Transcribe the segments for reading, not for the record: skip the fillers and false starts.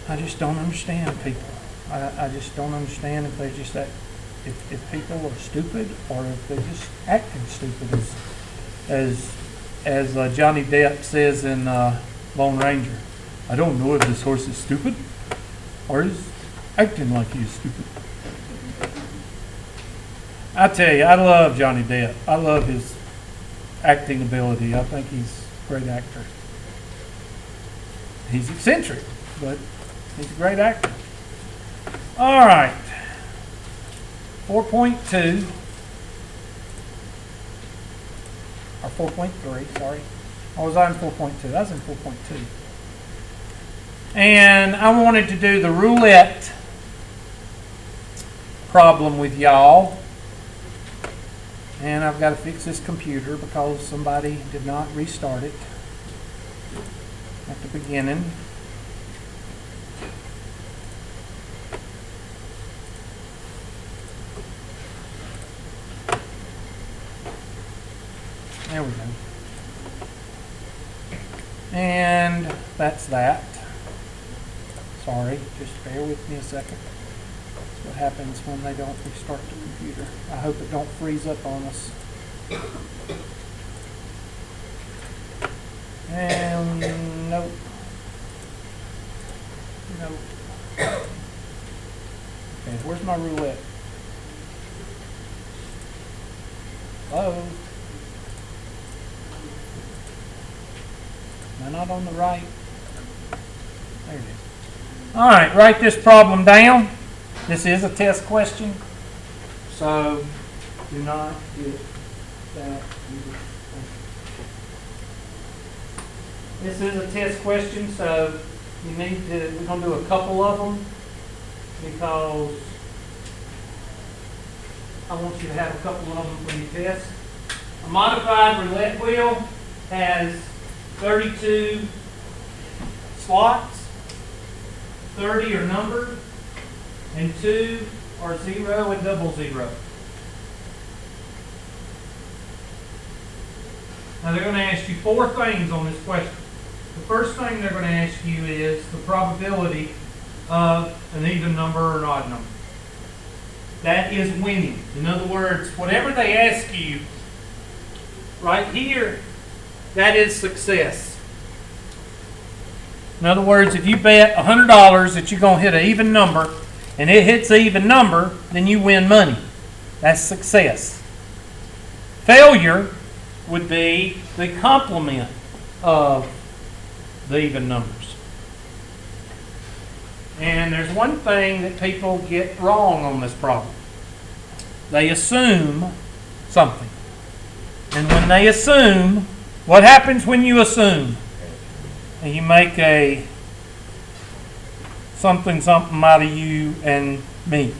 I just don't understand people. I just don't understand if they're just that, if people are stupid or if they're just acting stupid, as Johnny Depp says in Lone Ranger. I don't know if this horse is stupid or is acting like he's stupid. I tell you, I love Johnny Depp. I love his acting ability. I think he's a great actor. He's eccentric, but he's a great actor. All right. 4.2. Or 4.3, sorry. I was on 4.2. I was in 4.2. And I wanted to do the roulette problem with y'all. And I've got to fix this computer because somebody did not restart it at the beginning. There we go. And that's that. Sorry, just bear with me a second. That's what happens when they don't restart the computer. I hope it don't freeze up on us. And nope. Nope. Okay, where's my roulette? Hello? Am I not on the right? There it is. All right, write this problem down. This is a test question, so do not get that. This is a test question, so you need to, we're going to do a couple of them because I want you to have a couple of them for your test. A modified roulette wheel has 32 slots, 30 are numbered, and 2 are 0 and double 0. Now they're going to ask you 4 things on this question. The first thing they're going to ask you is the probability of an even number or an odd number. That is winning. In other words, whatever they ask you right here, that is success. In other words, if you bet $100 that you're going to hit an even number and it hits an even number, then you win money. That's success. Failure would be the complement of the even numbers. And there's one thing that people get wrong on this problem. They assume something. And when they assume, what happens when you assume? And you make a something out of you and me.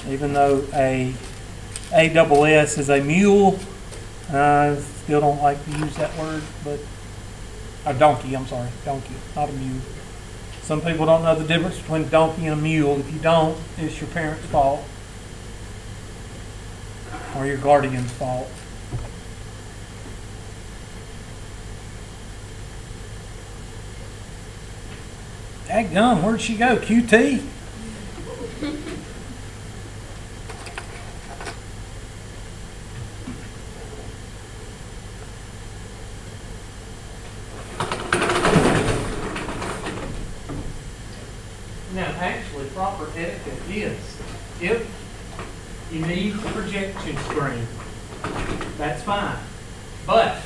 Even though a ASS is a mule, I still don't like to use that word, but a donkey, I'm sorry, donkey, not a mule. Some people don't know the difference between a donkey and a mule. If you don't, it's your parents' fault or your guardian's fault. Dadgum, where'd she go? QT? Now, actually, proper etiquette is if you need the projection screen, that's fine. But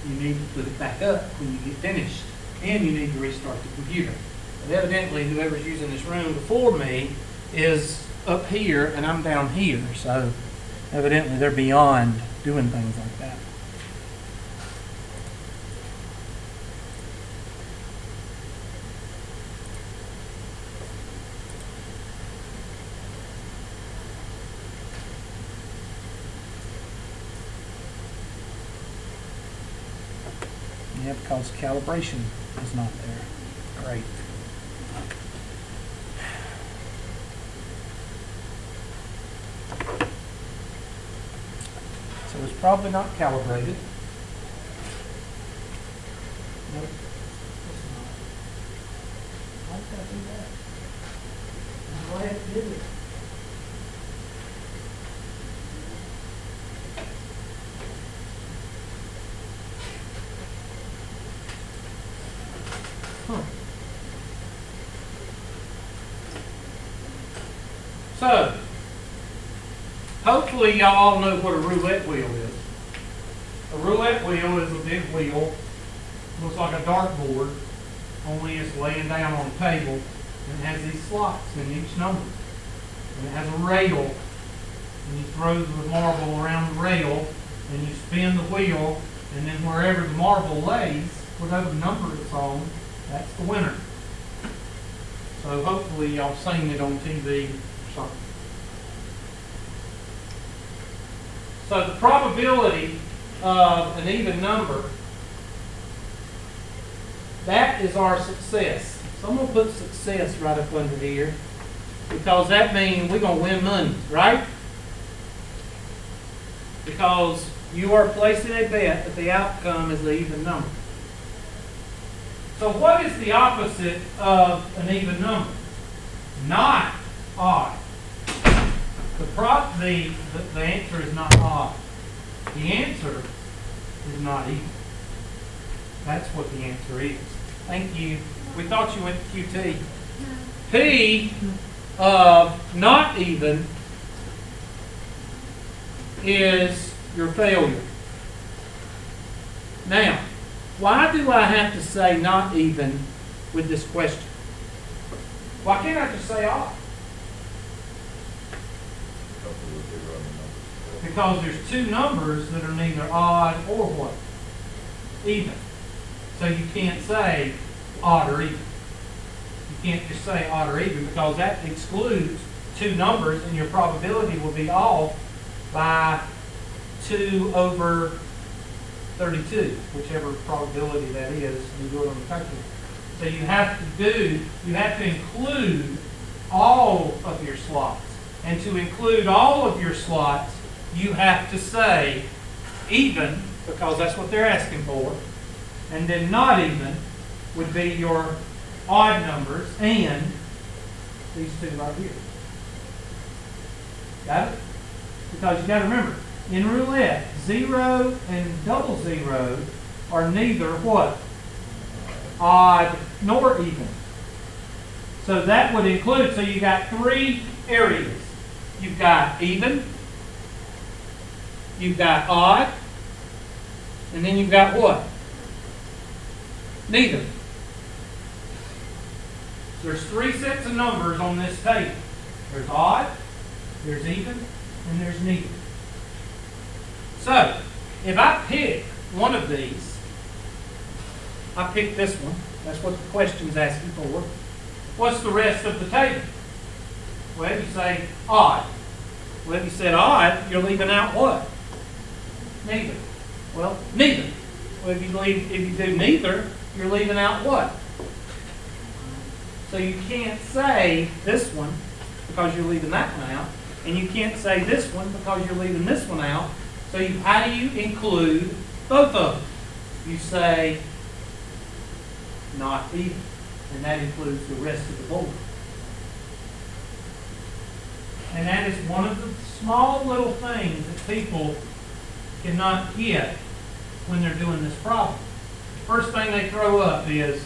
you need to put it back up when you get finished. And you need to restart the computer. But evidently, whoever's using this room before me is up here and I'm down here. So evidently, they're beyond doing things like that. Yeah, because calibration is not there. Great. So it's probably not calibrated. Nope, it's not. gotta do that. I'm glad it did it. Huh. So, hopefully y'all all know what a roulette wheel is. A roulette wheel is a big wheel, looks like a dartboard, only it's laying down on a table, and it has these slots in each number. And it has a rail, and you throw the marble around the rail, and you spin the wheel, and then wherever the marble lays, whatever number it's on, that's the winner. So hopefully y'all seen it on TV or something. So the probability of an even number, that is our success. So I'm going to put success right up under here because that means we're going to win money, right? Because you are placing a bet that the outcome is an even number. So what is the opposite of an even number? Not odd. The answer is not odd. The answer is not even. That's what the answer is. Thank you. We thought you went to QT. P of not even is your failure. Now, why do I have to say not even with this question? Why can't I just say odd? Because there's two numbers that are neither odd or what? Even. So you can't say odd or even. You can't just say odd or even because that excludes two numbers and your probability will be off by 2 over 32, whichever probability that is, you do it on the calculator. So you have to include all of your slots. And to include all of your slots, you have to say even, because that's what they're asking for. And then not even would be your odd numbers and these two right here. Got it? Because you got to remember, in roulette, 0 and double 0 are neither what? Odd nor even. So that would include, so you got three areas. You've got even, you've got odd, and then you've got what? Neither. There's three sets of numbers on this table. There's odd, there's even, and there's neither. So, if I pick one of these, I pick this one. That's what the question's asking for. What's the rest of the table? Well, you say odd. Well, if you said odd, you're leaving out what? Neither. Well, neither. Well, if you do neither, you're leaving out what? So you can't say this one because you're leaving that one out, and you can't say this one because you're leaving this one out. So how do you include both of them? You say not even, and that includes the rest of the board. And that is one of the small little things that people cannot get when they're doing this problem. The first thing they throw up is,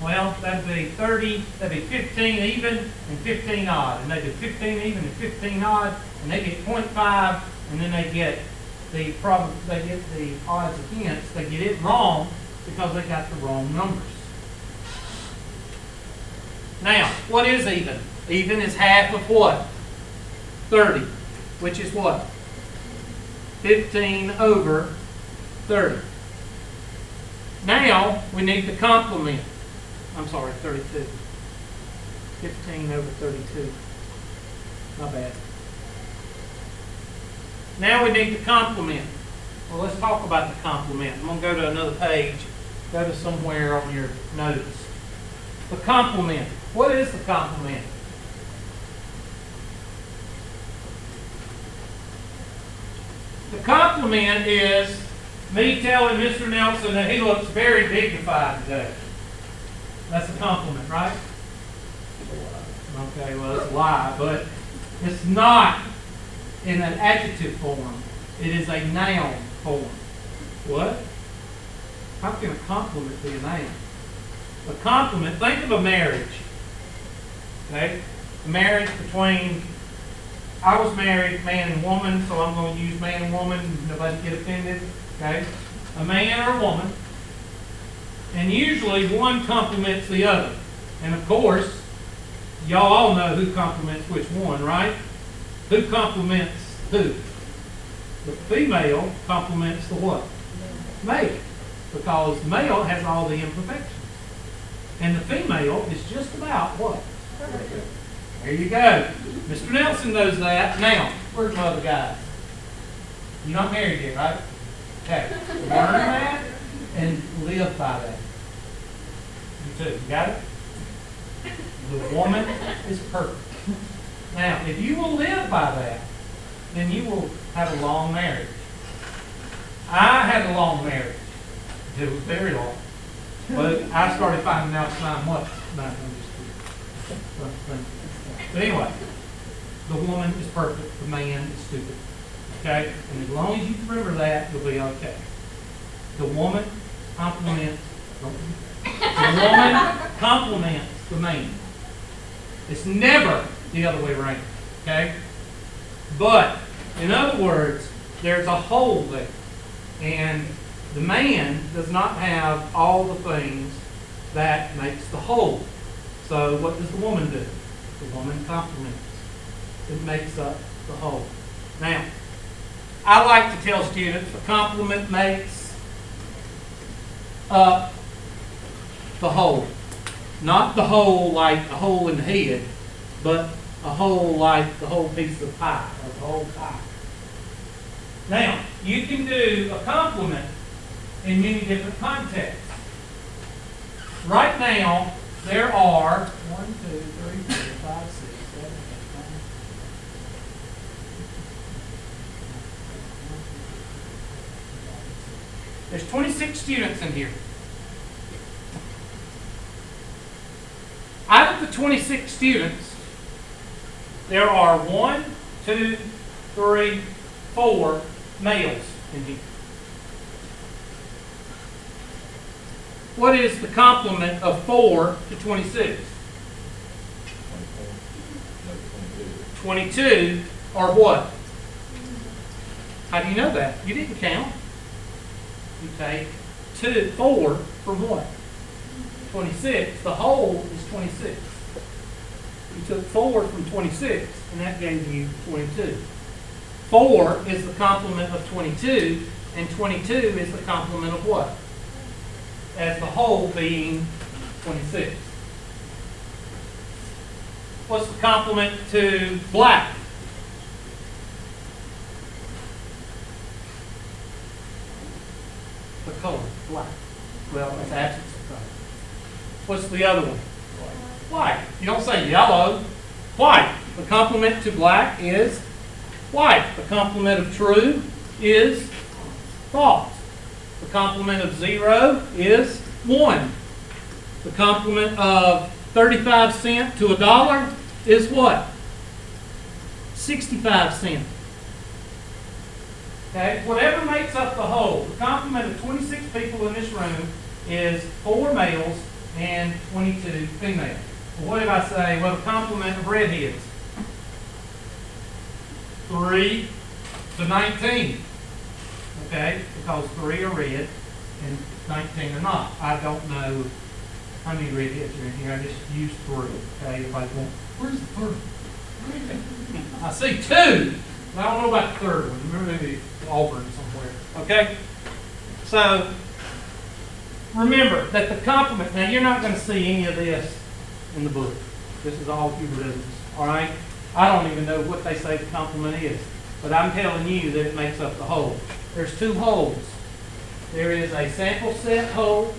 well, that'd be 30, that'd be 15 even and 15 odd. And they do 15 even and 15 odd, and they get 0.5, and then they get the odds against. They get it wrong because they got the wrong numbers. Now, what is even? Even is half of what? 30, which is what? 15 over 30. Now, we need to complement. I'm sorry, 32. 15 over 32. My bad. Now we need to complement. Well, let's talk about the complement. I'm going to go to another page. Go to somewhere on your notes. The complement. What is the complement? The complement is me telling Mr. Nelson that he looks very dignified today. That's a compliment, right? Okay, well, it's a lie, but it's not in an adjective form. It is a noun form. What? How can a compliment be a noun? A compliment, think of a marriage. Okay? A marriage between, I was married, man and woman, so I'm going to use man and woman, nobody get offended. Okay? A man or a woman. And usually one compliments the other. And of course, y'all all know who compliments which one, right? Who compliments who? The female compliments the what? Male. Because the male has all the imperfections. And the female is just about what? There you go. Mr. Nelson knows that. Now, where's my other guys? You're not married yet, right? Okay. Learn that and live by that. You too. You got it? The woman is perfect. Now, if you will live by that, then you will have a long marriage. I had a long marriage. It was very long. But I started finding out time what. No, I'm just kidding. But anyway, the woman is perfect. The man is stupid. Okay? And as long as you remember that, you'll be okay. The woman compliments the man. It's never the other way around. Okay? But, in other words, there's a hole there. And the man does not have all the things that makes the whole. So what does the woman do? The woman complements. It makes up the whole. Now, I like to tell students a compliment makes up the whole. Not the whole like a hole in the head, but a whole like the whole piece of pie, or the whole pie. Now, you can do a compliment in many different contexts. Right now, there are 1, 2, 3, 4, 5, 6, 7, 8, 9. There's 26 students in here. Out of the 26 students, there are 1, 2, 3, 4 males in here. What is the complement of 4 to 26? 22 or what? How do you know that? You didn't count. You take 4 from what? 26. The whole is 26. You took 4 from 26, and that gave you 22. 4 is the complement of 22, and 22 is the complement of what? As the whole being 26. What's the complement to black? The color, black. Well, it's absence of color. What's the other one? White. You don't say yellow. White. The complement to black is white. The complement of true is false. The complement of 0 is 1. The complement of 35 cents to $1 is what? 65 cents. Okay? Whatever makes up the whole, the complement of 26 people in this room is 4 males and 22 females. Well, what did I say? Well, the complement of redheads. 3 to 19. Okay? Because 3 are red and 19 are not. I don't know how many redheads are in here. I just used 3. Okay? Everybody's going, where's the third? I see 2. But I don't know about the third one. Remember, maybe Auburn somewhere. Okay? So, remember that the complement, now you're not going to see any of this in the book. This is all Hubertisms. Alright? I don't even know what they say the complement is. But I'm telling you that it makes up the whole. There's 2 wholes. There is a sample set whole.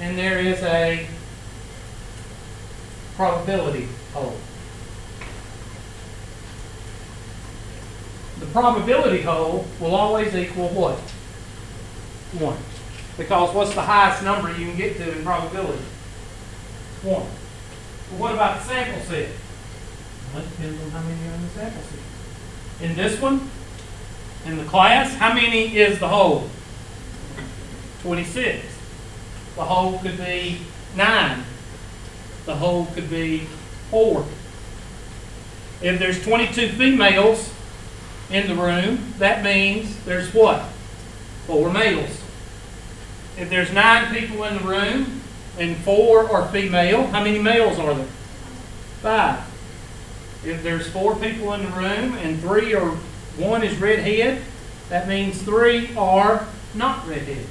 And there is a probability whole. The probability whole will always equal what? 1. Because what's the highest number you can get to in probability? 1. Well, what about the sample set? Well, it depends on how many are in the sample set. In this one, in the class, how many is the whole? 26. The whole could be 9. The whole could be 4. If there's 22 females in the room, that means there's what? 4 males. If there's 9 people in the room and 4 are female, how many males are there? 5. If there's 4 people in the room and 1 is redhead, that means 3 are not redhead.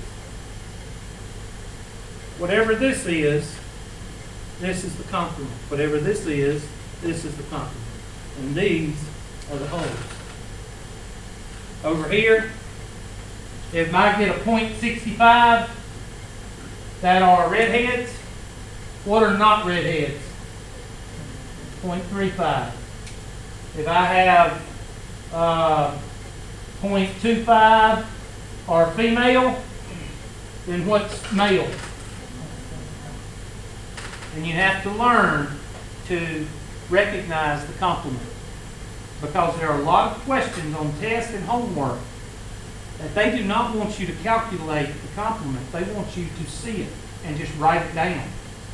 Whatever this is the complement. Whatever this is the complement. And these are the holes. Over here, if I get a .65 that are redheads, what are not redheads? 0.35. If I have 0.25 are female, then what's male? And you have to learn to recognize the complement. Because there are a lot of questions on tests and homework that they do not want you to calculate the complement. They want you to see it and just write it down.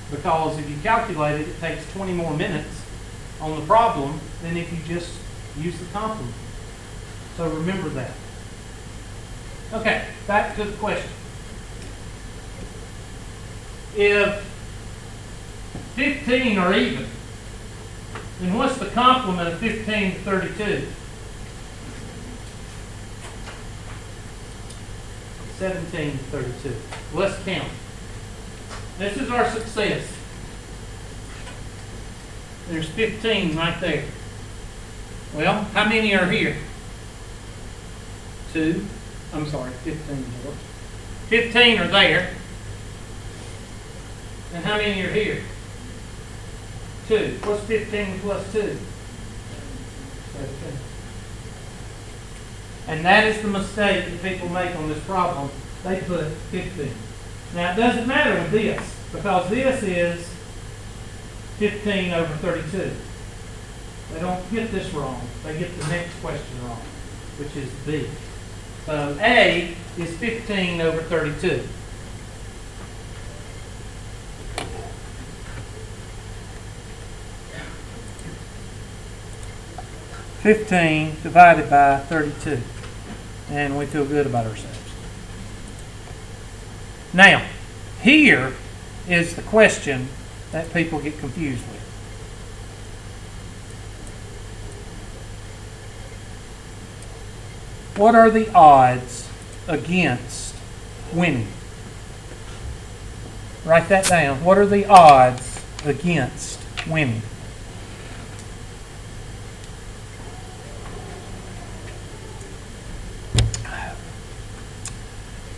Because if you calculate it, it takes 20 more minutes on the problem than if you just use the complement. So remember that. Okay, back to the question. If 15 are even, then what's the complement of 15 to 32? 17 to 32. Let's count. This is our success. There's 15 right there. Well, how many are here? 2. I'm sorry, 15 more. 15 are there. And how many are here? 2. What's 15 plus 2? 17. And that is the mistake that people make on this problem. They put 15. Now, it doesn't matter with this, because this is 15 over 32. They don't get this wrong. They get the next question wrong, which is B. So A is 15 over 32. $15 divided by 32. And we feel good about ourselves. Now, here is the question that people get confused with. What are the odds against winning? Write that down. What are the odds against winning?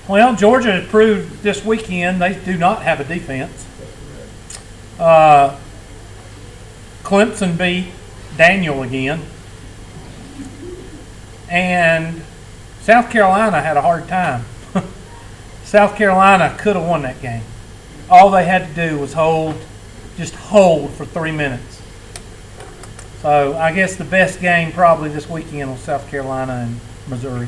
Well, Georgia has proved this weekend they do not have a defense. Clemson beat Daniel again. And South Carolina had a hard time. South Carolina could have won that game. All they had to do was just hold for 3 minutes. So I guess the best game probably this weekend was South Carolina and Missouri.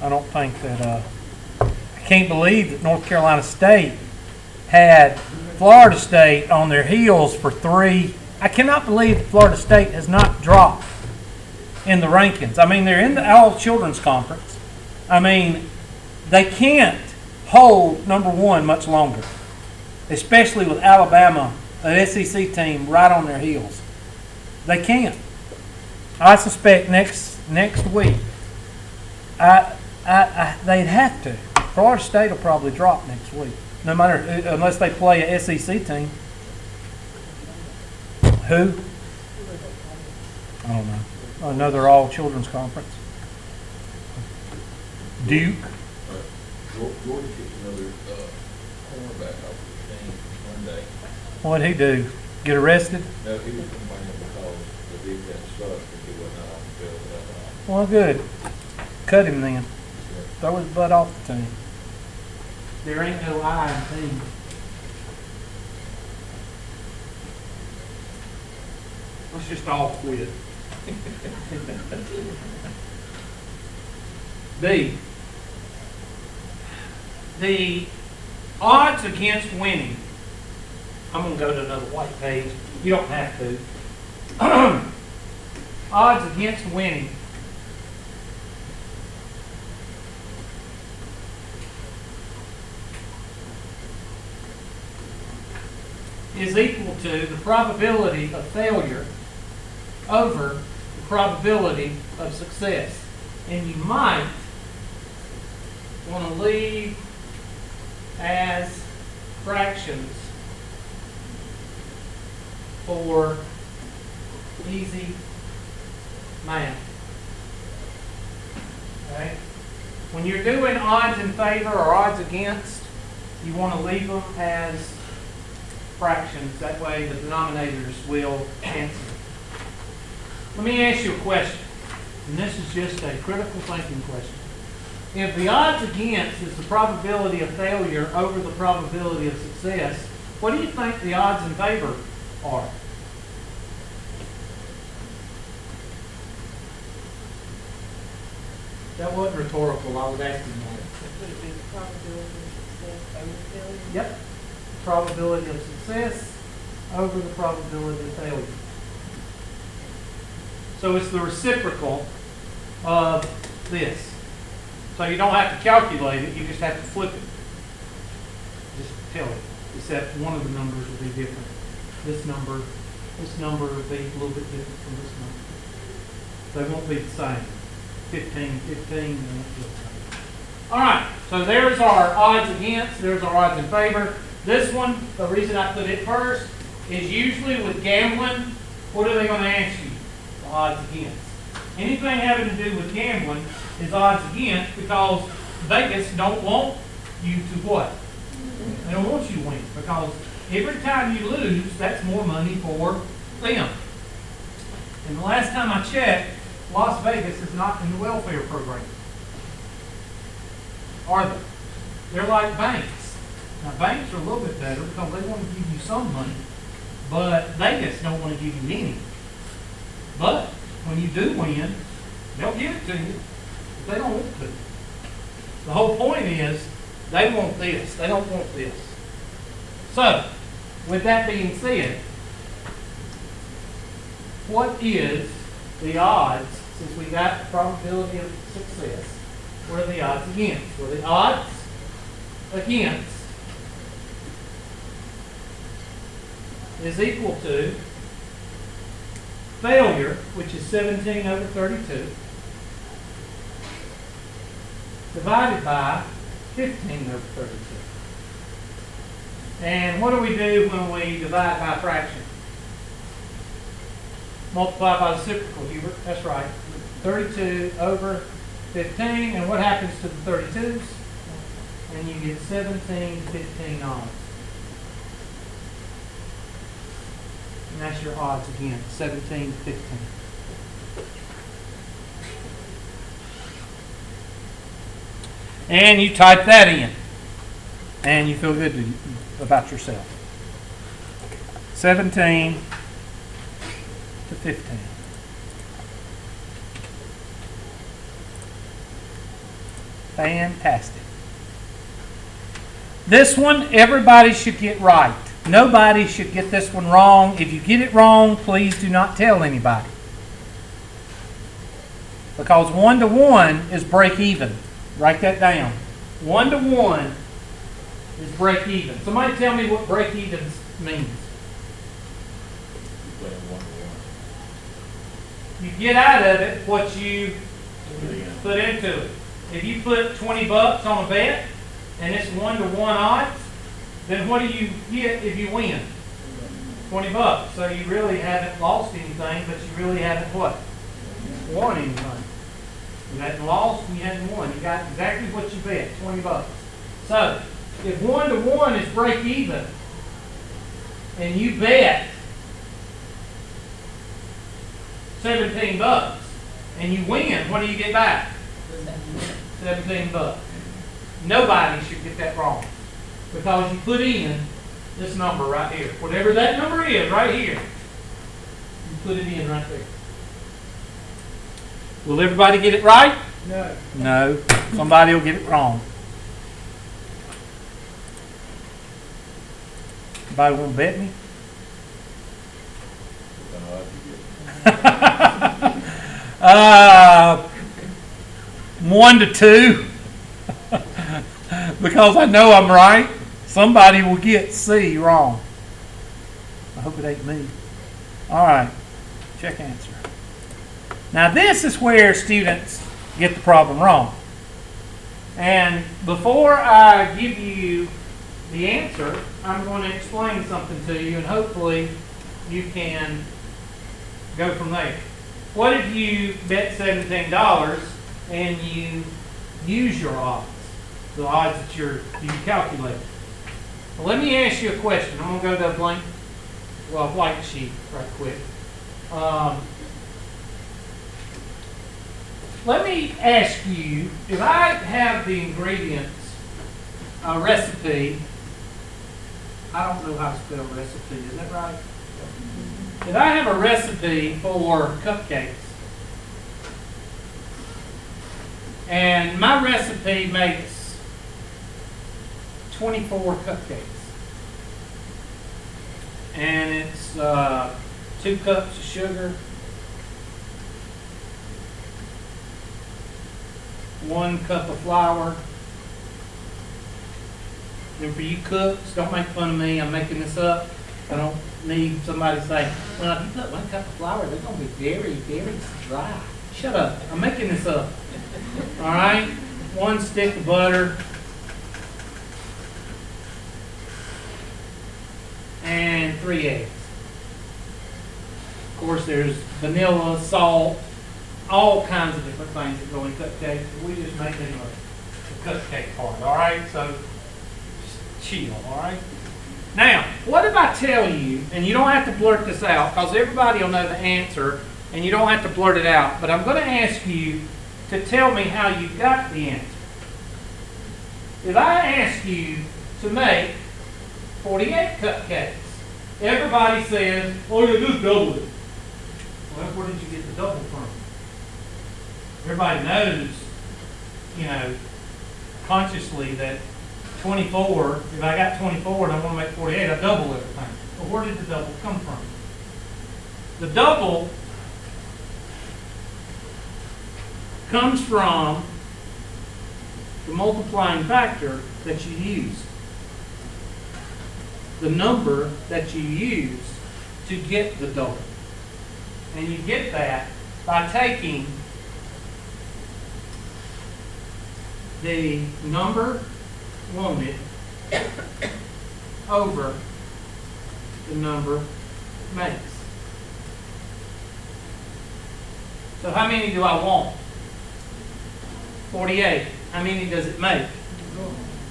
I don't think that, I can't believe that North Carolina State had Florida State on their heels for 3. I cannot believe that Florida State has not dropped in the rankings. I mean, they're in the All Children's Conference. I mean, they can't hold number 1 much longer, especially with Alabama, an SEC team, right on their heels. They can't. I suspect next week, they'd have to. Florida State will probably drop next week, no matter unless they play a SEC team. Who? I don't know. Another all children's conference. Duke. Georgia kicked another cornerback off the team one day. What'd he do? Get arrested? No, he was complaining because the defense sucked and he wasn't out on the field. Well, good. Cut him then. throw his butt off the team. There ain't no I in team. Let's just all quit. The odds against winning. I'm going to go to another white page. You don't have to. Odds against winning. Is equal to the probability of failure over the probability of success. And you might want to leave as fractions for easy math. Okay? When you're doing odds in favor or odds against, you want to leave them as fractions. That way the denominators will cancel. Let me ask you a question. And this is just a critical thinking question. If the odds against is the probability of failure over the probability of success, what do you think the odds in favor are? That wasn't rhetorical. I was asking that. Would it be the probability of success over failure? Yep. Probability of success over the probability of failure. So it's the reciprocal of this. So you don't have to calculate it, you just have to flip it. Just tell it. Except one of the numbers will be different. This number will be a little bit different from this number. They won't be the same. 15, 15, they won't be the same. Alright, so there's our odds against, there's our odds in favor. This one, the reason I put it first, is usually with gambling, what are they going to ask you? The odds against. Anything having to do with gambling is odds against because Vegas don't want you to what? They don't want you to win because every time you lose, that's more money for them. And the last time I checked, Las Vegas is not in the welfare program. Are they? They're like banks. Now banks are a little bit better because they want to give you some money, but Vegas don't want to give you any. But when you do win, they'll give it to you. But they don't want to. The whole point is they want this. They don't want this. So, with that being said, what is the odds, since we got the probability of success, what are the odds against? Well, the odds against is equal to failure, which is 17 over 32, divided by 15 over 32. And what do we do when we divide by a fraction? Multiply by the reciprocal, Hubert. That's right. 32 over 15. And what happens to the 32s? And you get 17 to 15 odds. And that's your odds again, 17 to 15. And you type that in. And you feel good about yourself. 17 to 15. Fantastic. This one, everybody should get right. Nobody should get this one wrong. If you get it wrong, please do not tell anybody. Because 1 to 1 is break even. Write that down. 1 to 1 is break even. Somebody tell me what break even means. You get out of it what you put into it. If you put 20 bucks on a bet and it's 1 to 1 odds, then what do you get if you win? 20 bucks. So you really haven't lost anything, but you really haven't what? Won anything. You hadn't lost and you hadn't won. You got exactly what you bet, 20 bucks. So if 1 to 1 is break even and you bet 17 bucks and you win, what do you get back? $17. Nobody should get that wrong. Because you put in this number right here. Whatever that number is right here, you put it in right there. Will everybody get it right? No. No. Somebody will get it wrong. Anybody want to bet me? Uh, 1 to 2. Because I know I'm right. Somebody will get C wrong. I hope it ain't me. All right. Check answer. Now this is where students get the problem wrong. And before I give you the answer, I'm going to explain something to you, and hopefully you can go from there. What if you bet $17 and you use your odds, the odds that you calculate? Well, let me ask you a question. I'm going to go to a white sheet right quick. Let me ask you, if I have the ingredients, a recipe, I don't know how to spell recipe, is that right? If I have a recipe for cupcakes, and my recipe makes 24 cupcakes, and it's 2 cups of sugar, 1 cup of flour. And for you cooks, don't make fun of me. I'm making this up. I don't need somebody to say, well, if you put 1 cup of flour, they're going to be very, very dry. Shut up. I'm making this up. All right? 1 stick of butter. And 3 eggs. Of course, there's vanilla, salt, all kinds of different things that go in cupcakes. We just make them the cupcake part, all right? So, just chill, all right? Now, what if I tell you, and you don't have to blurt this out, because everybody will know the answer, and you don't have to blurt it out, but I'm going to ask you to tell me how you got the answer. If I ask you to make 48 cupcakes, everybody says, oh, you just double it. Well, where did you get the double from? Everybody knows, you know, consciously that 24, if I got 24 and I want to make 48, I double everything. But where did the double come from? The double comes from the multiplying factor that you use. The number that you use to get the double. And you get that by taking the number wanted over the number makes. So how many do I want? 48. How many does it make?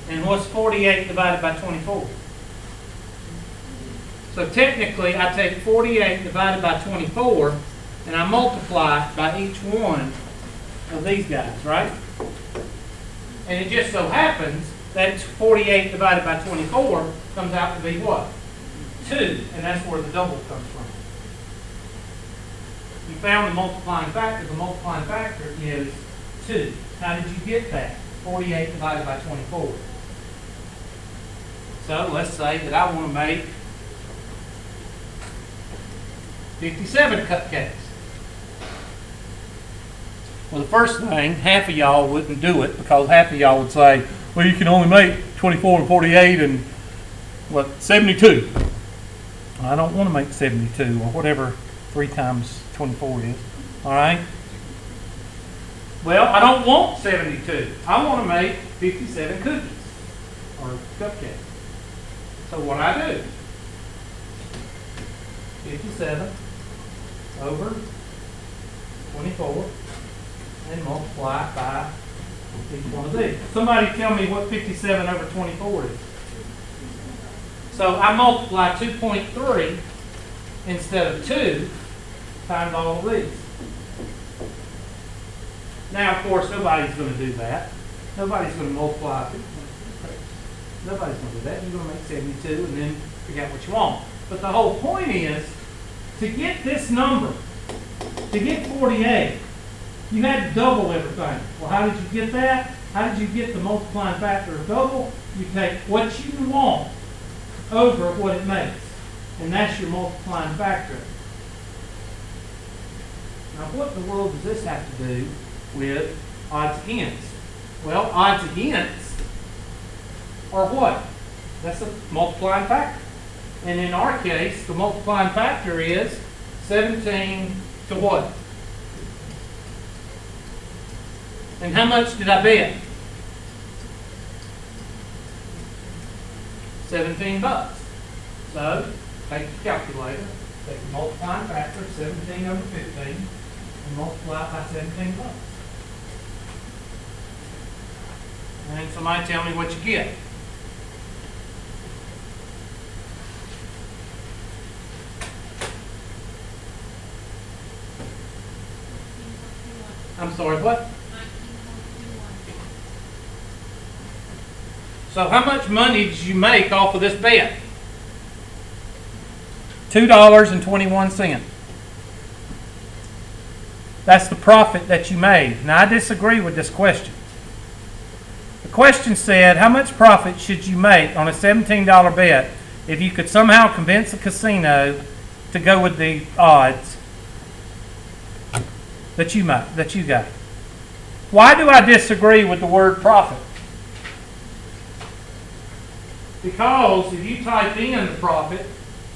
And what's 48 divided by 24? So technically, I take 48 divided by 24, and I multiply it by each one of these guys, right? And it just so happens that 48 divided by 24 comes out to be what? 2, and that's where the double comes from. You found the multiplying factor. The multiplying factor is 2. How did you get that? 48 divided by 24. So let's say that I want to make 57 cupcakes. Well, the first thing, half of y'all wouldn't do it because half of y'all would say, well, you can only make 24 and 48 and, what, 72. I don't want to make 72 or whatever 3 times 24 is. All right? Well, I don't want 72. I want to make 57 cookies or cupcakes. So what I do, 57 over 24 and multiply it by each one of these. Somebody tell me what 57 over 24 is. So I multiply 2.3 instead of 2 times all of these. Now, of course, nobody's going to do that. Nobody's going to multiply. Nobody's going to do that. You're going to make 72 and then figure out what you want. But the whole point is, to get this number, to get 48, you had to double everything. Well, how did you get that? How did you get the multiplying factor of double? You take what you want over what it makes. And that's your multiplying factor. Now, what in the world does this have to do with odds against? Well, odds against are what? That's a multiplying factor. And in our case, the multiplying factor is 17 to what? And how much did I bet? 17 bucks. So, take the calculator, take the multiplying factor, 17 over 15, and multiply it by 17 bucks. And somebody tell me what you get. I'm sorry, what? 19.21. So how much money did you make off of this bet? $2.21. That's the profit that you made. Now, I disagree with this question. The question said, how much profit should you make on a $17 bet if you could somehow convince a casino to go with the odds that you got? Why do I disagree with the word profit? Because if you type in the profit,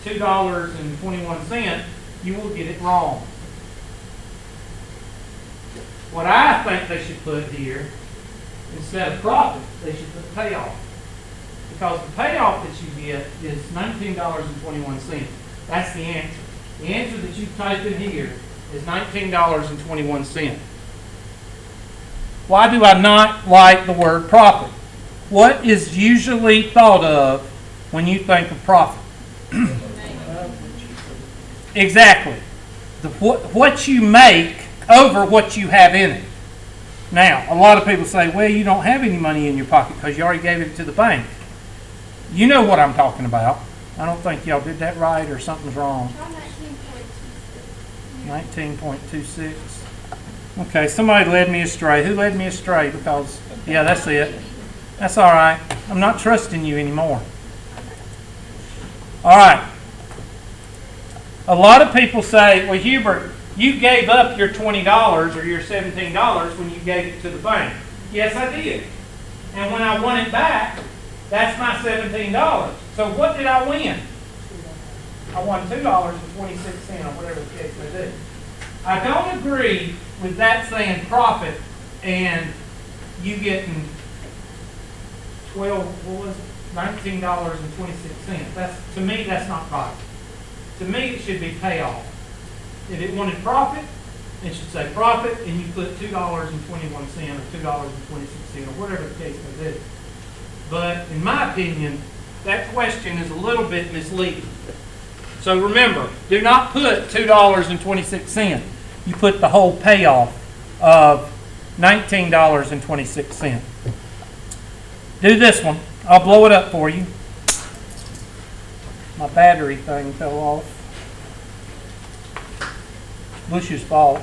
$2.21, you will get it wrong. What I think they should put here, instead of profit, they should put payoff. Because the payoff that you get is $19.21. That's the answer. The answer that you type in here is $19.21. Why do I not like the word profit? What is usually thought of when you think of profit? Exactly. What you make over what you have in it. Now, a lot of people say, well, you don't have any money in your pocket because you already gave it to the bank. You know what I'm talking about. I don't think y'all did that right or something's wrong. 19.26. Okay, somebody led me astray. Who led me astray? Because, yeah, that's it. That's all right. I'm not trusting you anymore. All right. A lot of people say, well, Hubert, you gave up your $20 or your $17 when you gave it to the bank. Yes, I did. And when I won it back, that's my $17. So what did I win? I won $2.26 or whatever the case may be. I don't agree with that saying profit and you getting $19.26. That's, to me, that's not profit. To me, it should be payoff. If it wanted profit, it should say profit, and you put $2.21 or $2.26 or whatever the case may be. But in my opinion, that question is a little bit misleading. So remember, do not put $2.26. You put the whole payoff of $19.26. Do this one. I'll blow it up for you. My battery thing fell off. Bush's fault.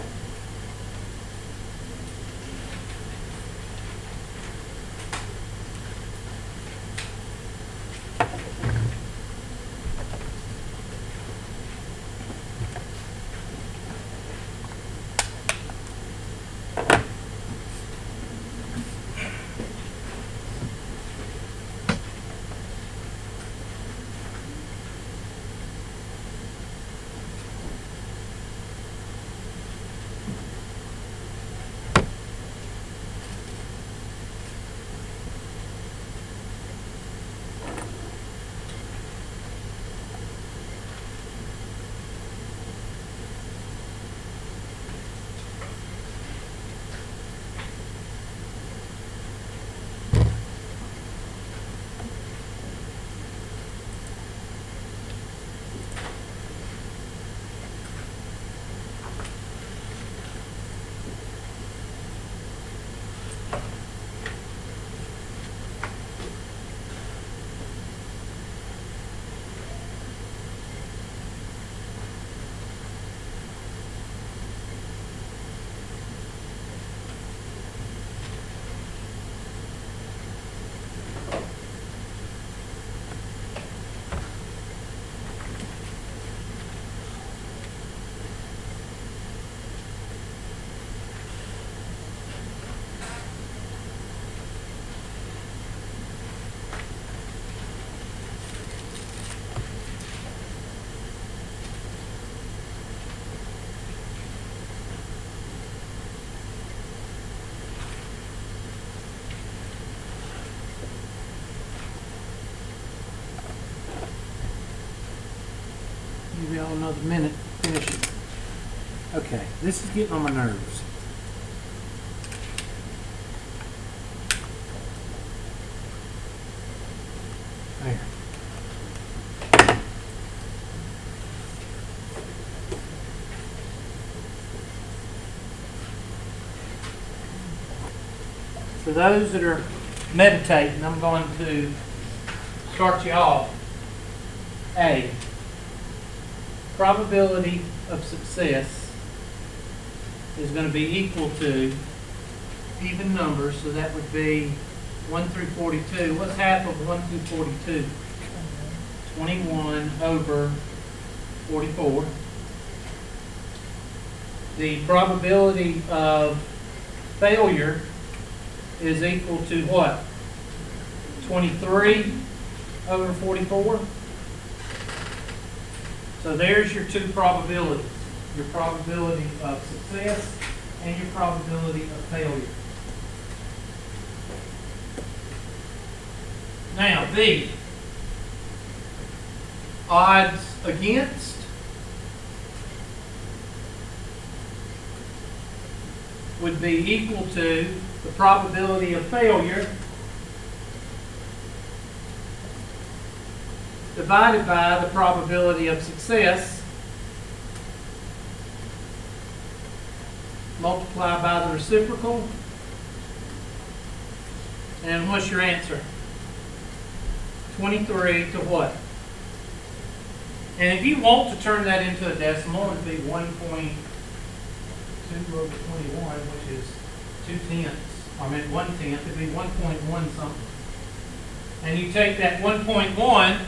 another minute to finish it. Okay, this is getting on my nerves. There. For those that are meditating, I'm going to start you off. A, probability of success is going to be equal to even numbers, so that would be 1 through 42. What's half of 1 through 42? 21 over 44. The probability of failure is equal to what? 23 over 44. So there's your two probabilities. Your probability of success and your probability of failure. Now, B, odds against would be equal to the probability of failure divided by the probability of success multiplied by the reciprocal. And what's your answer? 23 to what? And if you want to turn that into a decimal, it would be 1.2 over 21, which is 2/10. I mean 1/10. It'd be 1.1 something. And you take that 1.1,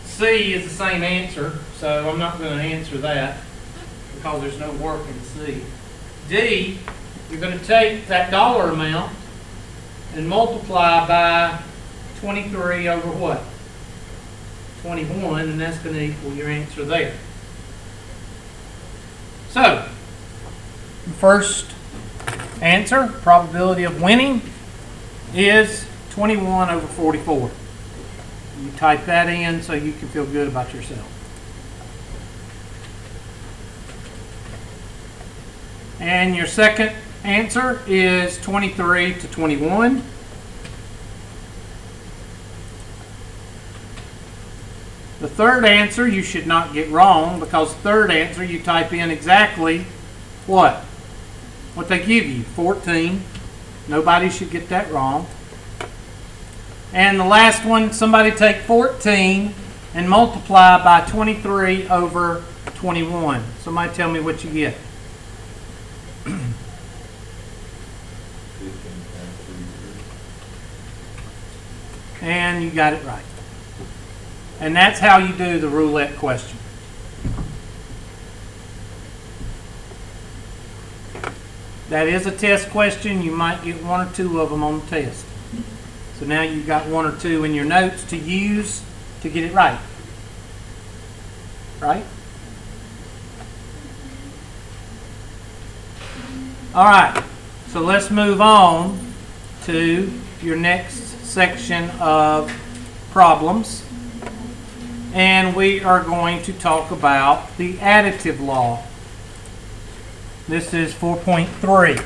C is the same answer, so I'm not going to answer that because there's no work in C. D, you're going to take that dollar amount and multiply by 23 over what? 21, and that's going to equal your answer there. So, the first answer, probability of winning, is 21 over 44. You type that in so you can feel good about yourself. And your second answer is 23 to 21. The third answer you should not get wrong, because the third answer you type in exactly what? What they give you, 14. Nobody should get that wrong. And the last one, somebody take 14 and multiply by 23 over 21. Somebody tell me what you get. 15 times 3. And you got it right. And that's how you do the roulette question. That is a test question. You might get one or two of them on the test. So now you've got one or two in your notes to use to get it right. Right? All right. So let's move on to your next section of problems. And we are going to talk about the additive law. This is 4.3.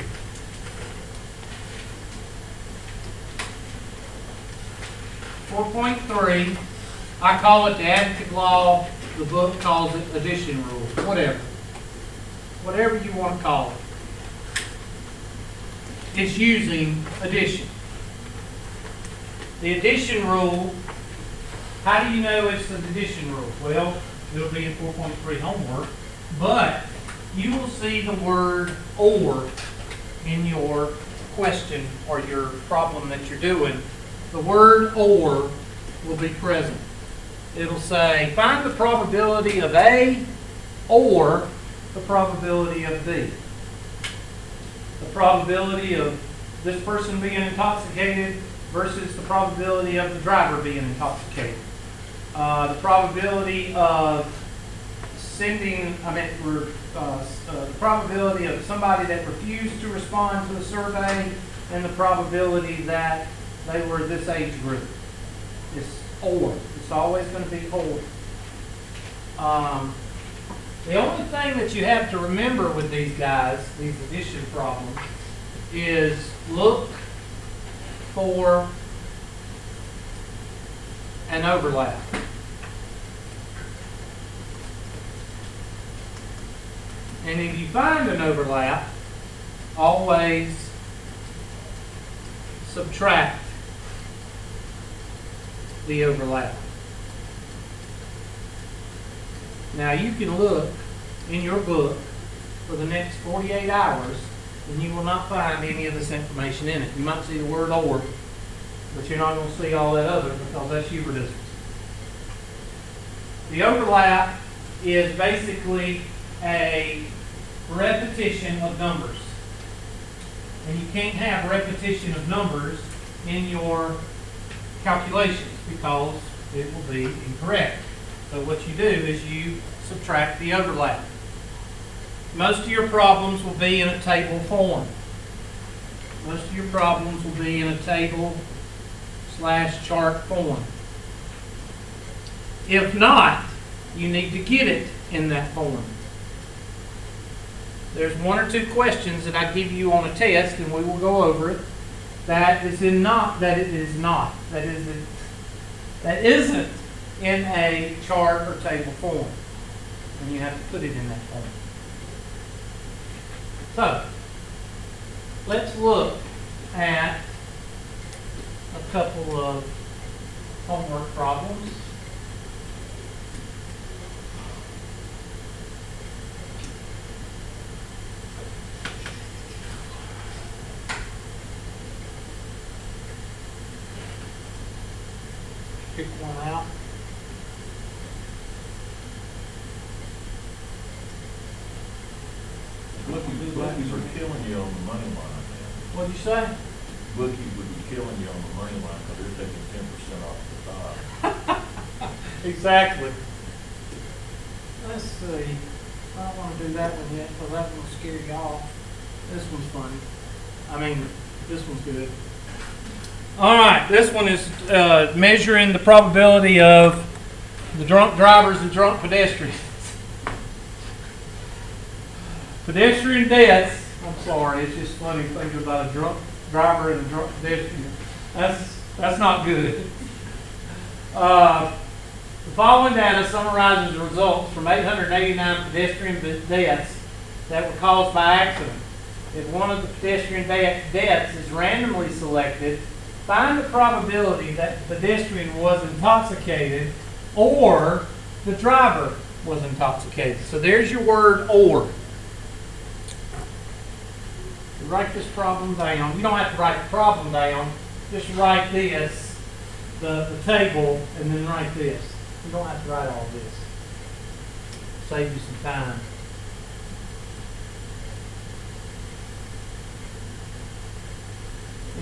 I call it the additive law. The book calls it addition rule. Whatever. Whatever you want to call it. It's using addition. The addition rule, how do you know it's the addition rule? Well, it'll be in 4.3 homework, but you will see the word or in your question or your problem that you're doing. The word or will be present. It'll say, find the probability of A or the probability of B. The probability of this person being intoxicated versus the probability of the driver being intoxicated. The probability of the probability of somebody that refused to respond to the survey and the probability that they were this age group. It's or. It's always going to be or. The only thing that you have to remember with these guys, these addition problems, is look for an overlap. And if you find an overlap, always subtract the overlap. Now you can look in your book for the next 48 hours and you will not find any of this information in it. You might see the word or, but you're not going to see all that other because that's hubrisms. The overlap is basically a repetition of numbers. And you can't have repetition of numbers in your calculations because it will be incorrect. So what you do is you subtract the overlap. Most of your problems will be in a table form. Most of your problems will be in a table/chart form. If not, you need to get it in that form. There's one or two questions that I give you on a test, and we will go over it. That isn't in a chart or table form, and you have to put it in that form. So, let's look at a couple of homework problems. Pick one out. Bookies are killing you on the money line, man. What'd you say? Bookies would be killing you on the money line because they're taking 10% off the top. Exactly. Let's see. I don't want to do that one yet because that one will scare you off. This one's funny. I mean, this one's good. All right, this one is measuring the probability of the drunk drivers and drunk pedestrians. Pedestrian deaths, I'm sorry, it's just funny thinking about a drunk driver and a drunk pedestrian. That's not good. The following data summarizes the results from 889 pedestrian deaths that were caused by accident. If one of the pedestrian deaths is randomly selected, find the probability that the pedestrian was intoxicated or the driver was intoxicated. So there's your word or. Write this problem down. You don't have to write the problem down. Just write this, the table, and then write this. You don't have to write all this. Save you some time.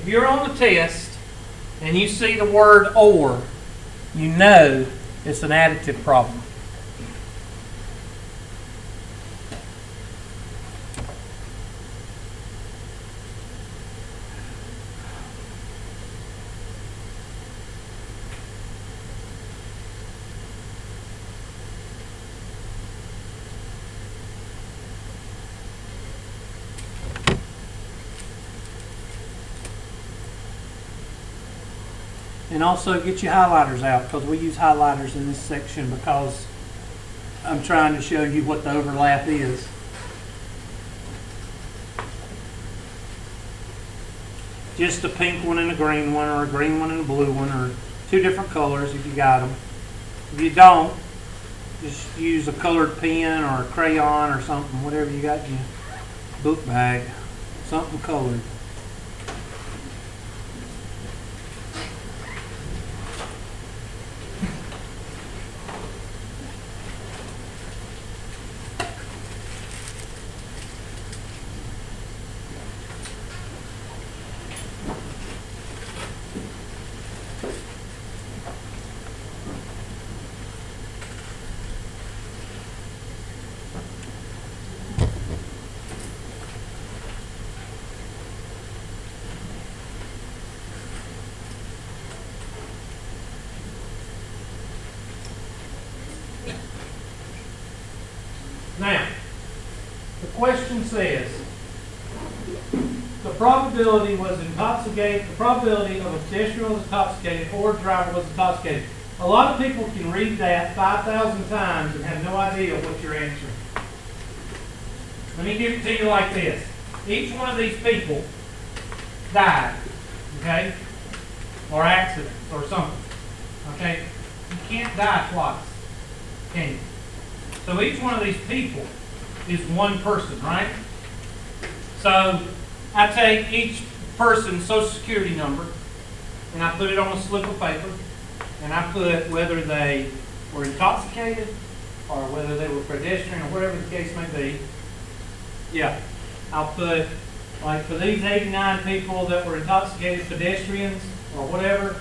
If you're on the test and you see the word or, you know it's an additive problem. And also get your highlighters out because we use highlighters in this section because I'm trying to show you what the overlap is. Just a pink one and a green one, or a green one and a blue one, or two different colors if you got them. If you don't, just use a colored pen or a crayon or something, whatever you got in your book bag, something colored. question says, the probability was intoxicated, the probability of a pedestrian was intoxicated or a driver was intoxicated. A lot of people can read that 5,000 times and have no idea what you're answering. Let me give it to you like this. Each one of these people died, okay? Or accidents or something, okay? You can't die twice, can you? So each one of these people is one person, right? So I take each person's social security number and I put it on a slip of paper and I put whether they were intoxicated or whether they were pedestrian or whatever the case may be. Yeah, I'll put, like for these 89 people that were intoxicated pedestrians or whatever,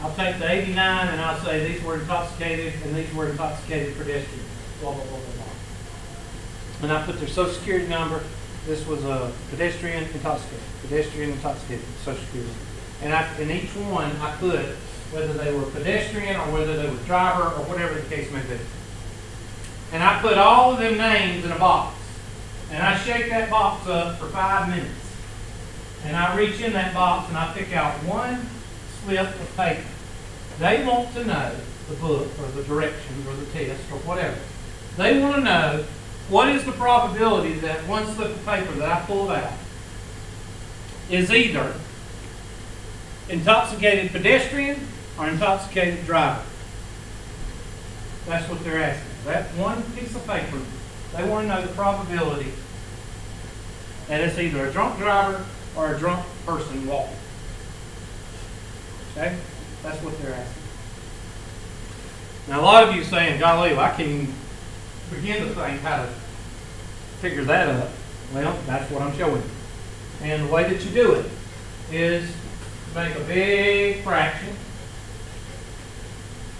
I'll take the 89 and I'll say these were intoxicated and these were intoxicated pedestrians. Blah, blah, blah, blah, blah. And I put their social security number. This was a pedestrian intoxicated social security. And in each one I put whether they were pedestrian or whether they were driver or whatever the case may be. And I put all of them names in a box. And I shake that box up for 5 minutes. And I reach in that box and I pick out one slip of paper. They want to know the book or the directions or the test or whatever. They want to know what is the probability that one slip of paper that I pulled out is either intoxicated pedestrian or intoxicated driver. That's what they're asking. That one piece of paper, they want to know the probability that it's either a drunk driver or a drunk person walking. Okay? That's what they're asking. Now a lot of you are saying, golly, I can't even begin to think how to figure that up. Well, that's what I'm showing you. And the way that you do it is make a big fraction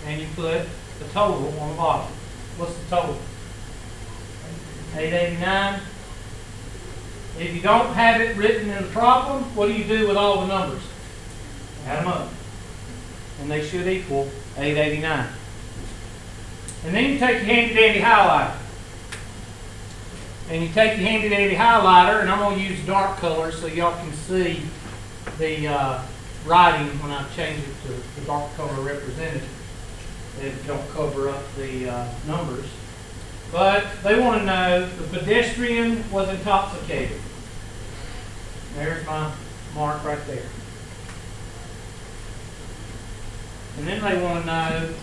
and you put the total on the bottom. What's the total? 889. If you don't have it written in the problem, what do you do with all the numbers? Add them up. And they should equal 889. And then you take your handy dandy highlighter. And you take your handy dandy highlighter, and I'm going to use dark color so y'all can see the writing when I change it to the dark color representative. It don't cover up the numbers. But they want to know the pedestrian was intoxicated. There's my mark right there. And then they want to know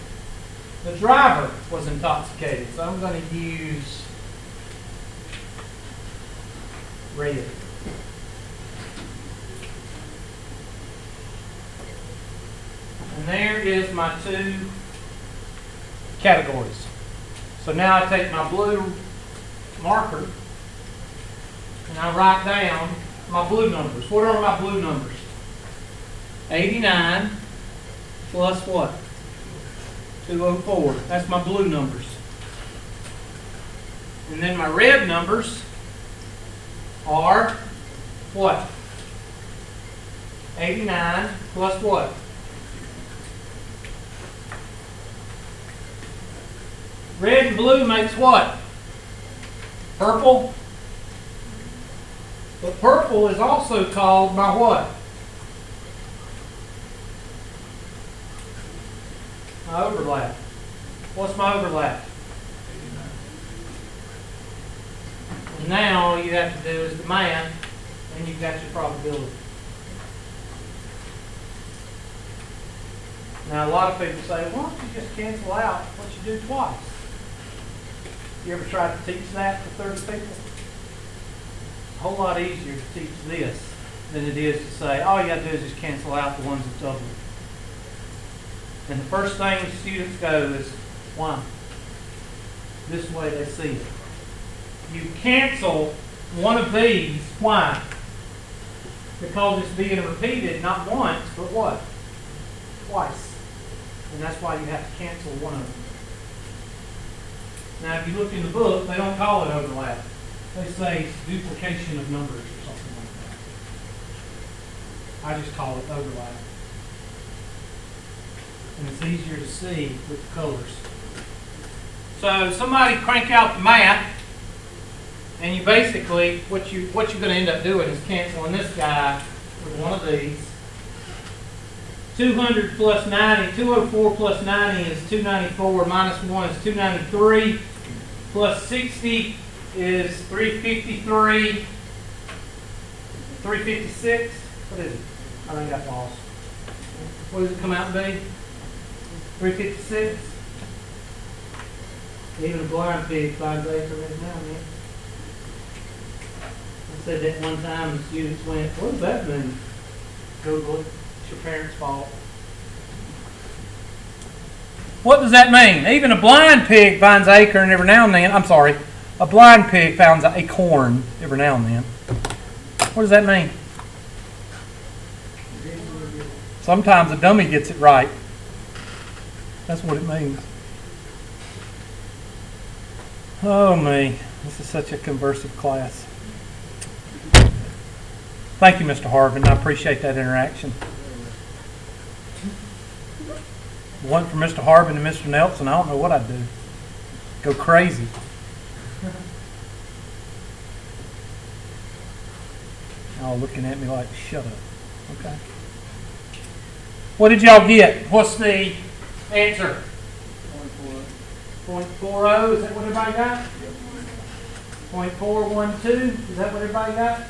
the driver was intoxicated. So I'm going to use red. And there is my two categories. So now I take my blue marker and I write down my blue numbers. What are my blue numbers? 89 plus what? 204. That's my blue numbers. And then my red numbers are what? 89 plus what? Red and blue makes what? Purple. But purple is also called my what? My overlap. What's my overlap? And now all you have to do is the math, and you've got your probability. Now a lot of people say, why don't you just cancel out what you do twice? You ever tried to teach that to 30 people? It's a whole lot easier to teach this than it is to say, all you got to do is just cancel out the ones that double. And the first thing students go is, why? This way they see it. You cancel one of these, why? Because it's being repeated not once, but what? Twice. And that's why you have to cancel one of them. Now, if you look in the book, they don't call it overlap. They say duplication of numbers or something like that. I just call it overlap. And it's easier to see with the colors. So somebody crank out the math And you basically, what you're going to end up doing is canceling this guy with one of these. 200 plus 90, 204 plus 90 is 294, minus 1 is 293, plus 60 is 353, 356. What is it? I think I got lost. What does it come out to be? 356? Even a blind pig finds acre every now and then. I said that one time and students went, what does that mean? Google it. It's your parents' fault. What does that mean? Even a blind pig finds an acorn every now and then. I'm sorry. A blind pig finds an acorn every now and then. What does that mean? Sometimes a dummy gets it right. That's what it means. Oh me. This is such a conversive class. Thank you, Mr. Harvin. I appreciate that interaction. If it wasn't for Mr. Harvin and Mr. Nelson, I don't know what I'd do. Go crazy. Y'all looking at me like, shut up. Okay. What did y'all get? What's the answer? 0.40. Is that what everybody got? 0.412. Is that what everybody got?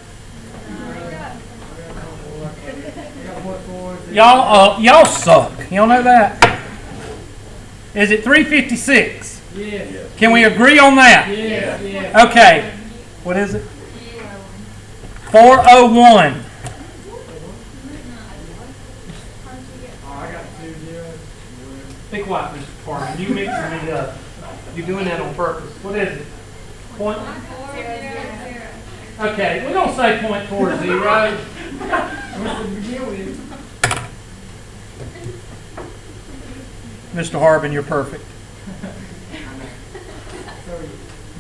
Y'all suck. Y'all know that? Is it 356? Yes. Can we agree on that? Yes. Yes. Okay. What is it? 401. I got 2 zeros. Be quiet, Mr. Parker. You mixing me up. You're doing that on purpose. What is it? Point. Okay, we're gonna say 0.40. Mr. Harbin, you're perfect.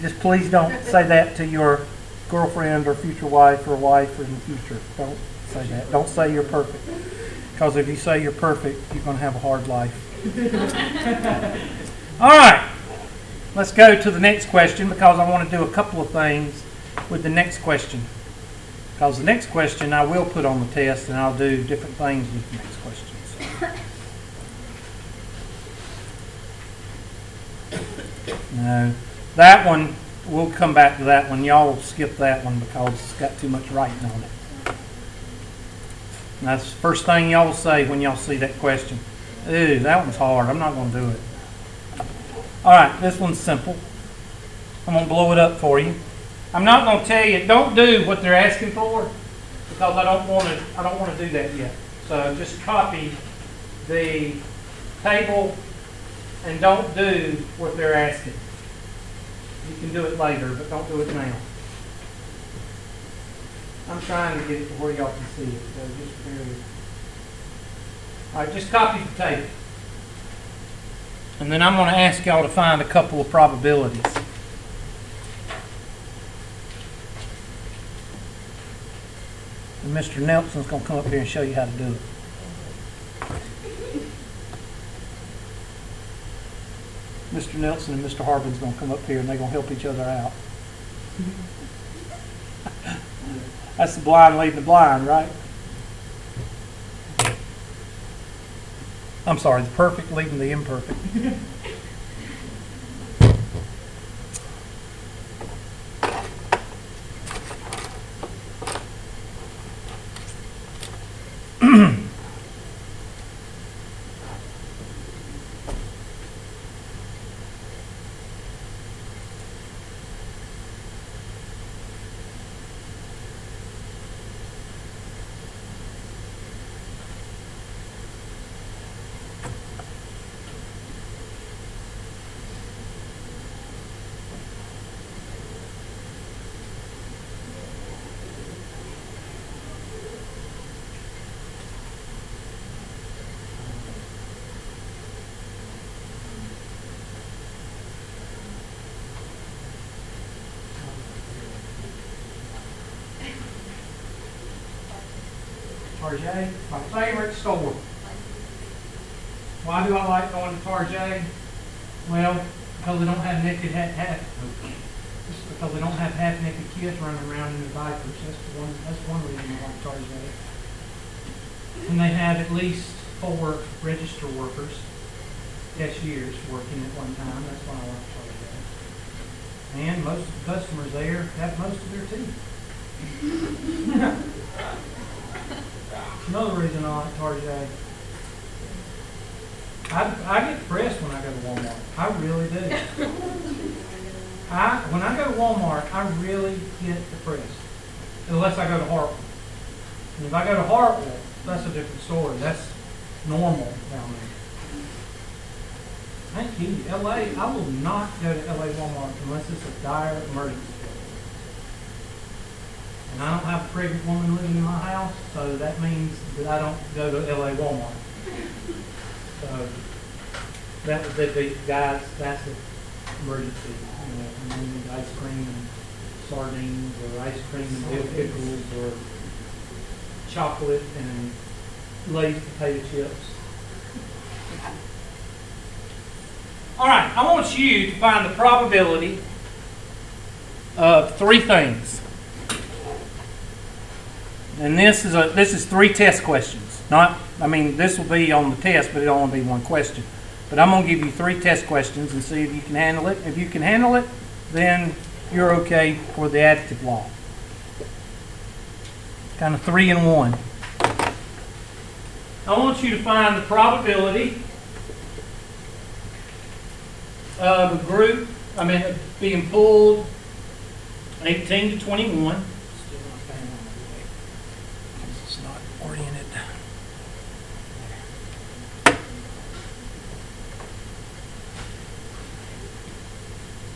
Just please don't say that to your girlfriend or future wife or wife in the future. Don't say that. Don't say you're perfect. Because if you say you're perfect, you're going to have a hard life. All right. Let's go to the next question because I want to do a couple of things with the next question. Because the next question I will put on the test and I'll do different things with the next question. No. That one, we'll come back to that one. Y'all will skip that one because it's got too much writing on it. And that's the first thing y'all will say when y'all see that question. Ooh, that one's hard. I'm not going to do it. All right, this one's simple. I'm going to blow it up for you. I'm not going to tell you, don't do what they're asking for because I don't want to do that yet. So just copy the table and don't do what they're asking. You can do it later, but don't do it now. I'm trying to get it to where y'all can see it. So just bear with me. All right, just copy the table. And then I'm going to ask y'all to find a couple of probabilities. And Mr. Nelson's going to come up here and show you how to do it. Mr. Nelson and Mr. Harbin's going to come up here and they're going to help each other out. That's the blind leading the blind, right? I'm sorry, the perfect leading the imperfect. Target, my favorite store. Why do I like going to Target? Well, because they don't have naked hat. Just because they don't have half-naked kids running around in their diapers. That's one reason I want to charge that. And they have at least 4 register workers, cashiers working at one time. That's why I want to charge that. And most of the customers there have most of their teeth. Another reason I like to charge that. I get depressed when I go to Walmart. I really do. When I go to Walmart, I really get depressed. Unless I go to Hartwell. And if I go to Hartwell, that's a different story. That's normal down there. I ain't kidding you. LA, I will not go to LA Walmart unless it's a dire emergency. And I don't have a pregnant woman living in my house, so that means that I don't go to LA Walmart. So that would be, guys, that's an emergency. You know, and then ice cream and sardines, or ice cream and dill pickles, or chocolate and Lay's potato chips. All right, I want you to find the probability of 3 things. And this is 3 test questions. This will be on the test, but it'll only be 1 question. But I'm going to give you 3 test questions and see if you can handle it. If you can handle it, then you're okay for the additive law. Kind of 3 in 1. I want you to find the probability of a group, being pulled 18 to 21. It's not oriented.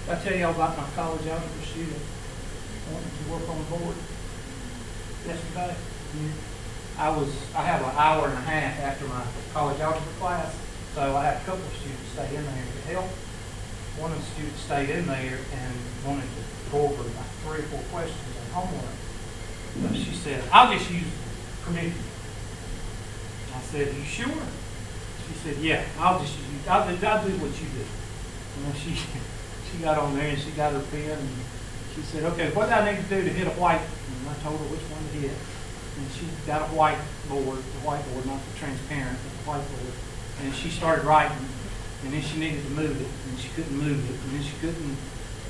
I tell y'all about my college algebra student wanting to work on the board yesterday. I have an hour and a half after my college algebra class, so I had a couple of students stay in there to help. One of the students stayed in there and wanted to go over about 3 or 4 questions on homework. But she said, "I'll just use Prometheus." I said, "You sure?" She said, "Yeah, I'll do what you do." And she got on there and she got her pen and she said, "Okay, what do I need to do to hit a white?" And I told her which one to hit. And she got a whiteboard, not the transparent, but the whiteboard. And she started writing, and then she needed to move it, and she couldn't move it, and then she couldn't,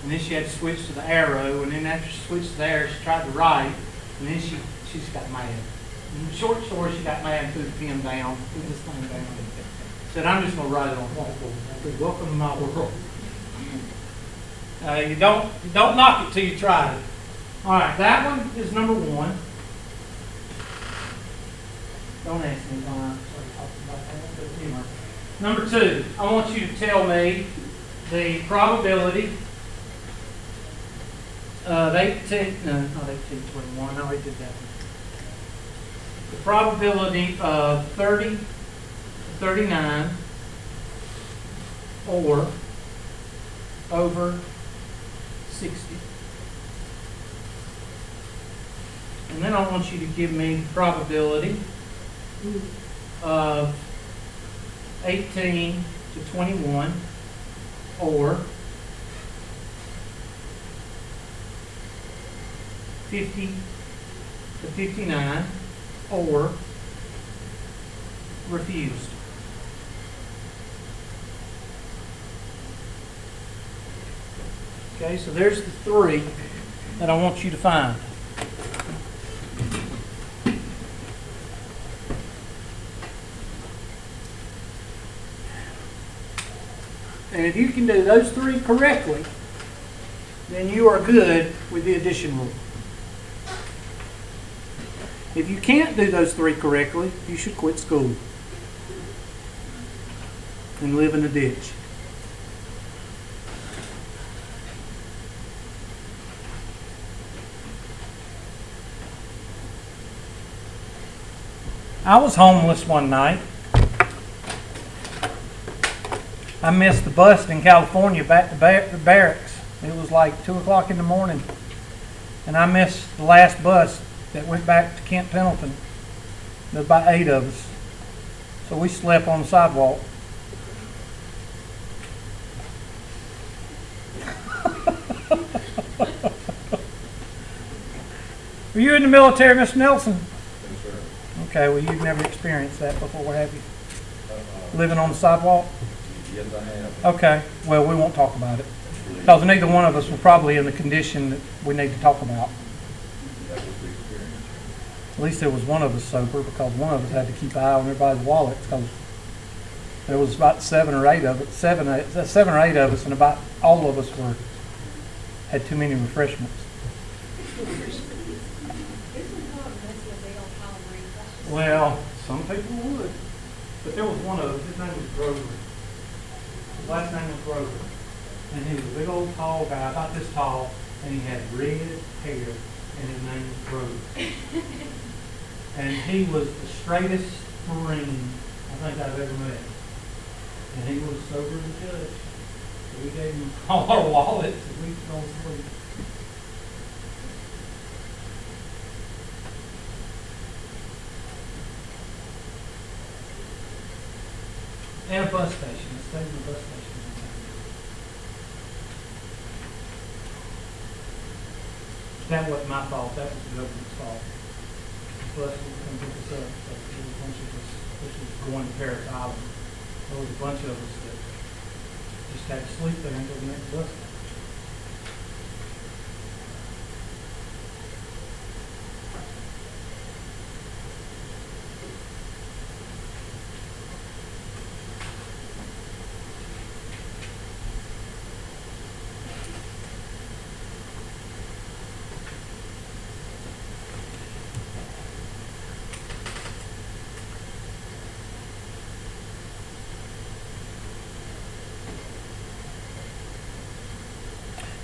and then she had to switch to the arrow, and then after she switched to the arrow, she tried to write, and then she just got mad. In short story, she got mad and threw the pen down, threw this thing down. Said, "I'm just going to write it on the whiteboard." I said, "Welcome to my world." You don't knock it till you try it. All right, that one is number 1. Don't ask me why I'm talking about that, but anyway. Number 2, I want you to tell me the probability of 18, no, not 1821, no, I did that one. The probability of 30 to 39 or over 60. And then I want you to give me the probability of 18 to 21 or 50 to 59 or refused. Okay, so there's the 3 that I want you to find. And if you can do those 3 correctly, then you are good with the addition rule. If you can't do those 3 correctly, you should quit school and live in a ditch. I was homeless one night. I missed the bus in California back to barracks. It was like 2 o'clock in the morning. And I missed the last bus that went back to Kent Pendleton. There was about 8 of us. So we slept on the sidewalk. Were you in the military, Mr. Nelson? Yes, sir. Okay, well, you've never experienced that before, have you? Uh-uh. Living on the sidewalk? Yes, I have. Okay, well, we won't talk about it. Because neither one of us were probably in the condition that we need to talk about. That was the experience. At least there was one of us sober, because one of us had to keep an eye on everybody's wallets, because there was about seven or eight of us, and about all of us had too many refreshments. Well, some people would, but there was one of us, his name was Grover. His last name was Grover. And he was a big old tall guy, about this tall, and he had red hair, and his name was Grover. And he was the straightest Marine I think I've ever met. And he was sober as a judge. So we gave him all our wallets and we fell asleep. And a bus station. I stayed in the bus station one time. That wasn't my fault. That was the government's fault. The bus would come pick us up. So there was a bunch of us. This was going to Paris Island. There was a bunch of us that just had to sleep there until the next bus.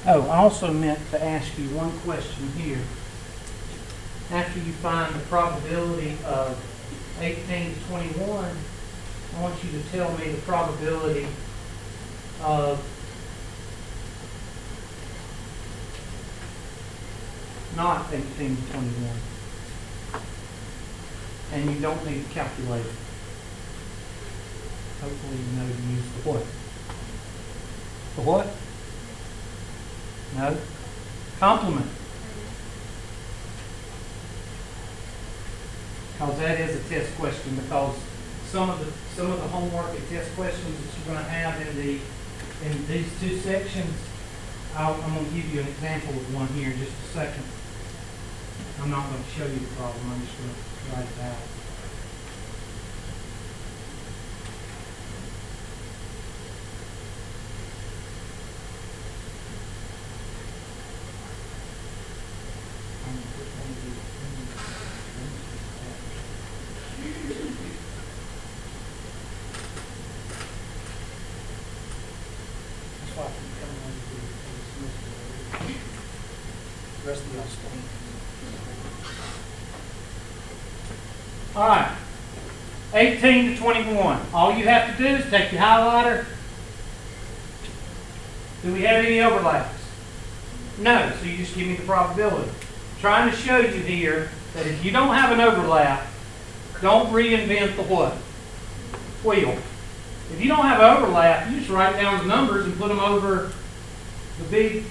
Oh, I also meant to ask you one question here. After you find the probability of 18 to 21, I want you to tell me the probability of not 18 to 21. And you don't need to calculate it. Hopefully you know to use the what? The what? No. Complement. Because that is a test question, because some of the homework and test questions that you're going to have in these two sections, I'm going to give you an example of one here in just a second. I'm not going to show you the problem, I'm just going to write it out. Rest of y'all stand. All right, 18 to 21. All you have to do is take your highlighter. Do we have any overlaps? No, so you just give me the probability. I'm trying to show you here that if you don't have an overlap, don't reinvent the what? Wheel. If you don't have an overlap, you just write down the numbers and put them over the big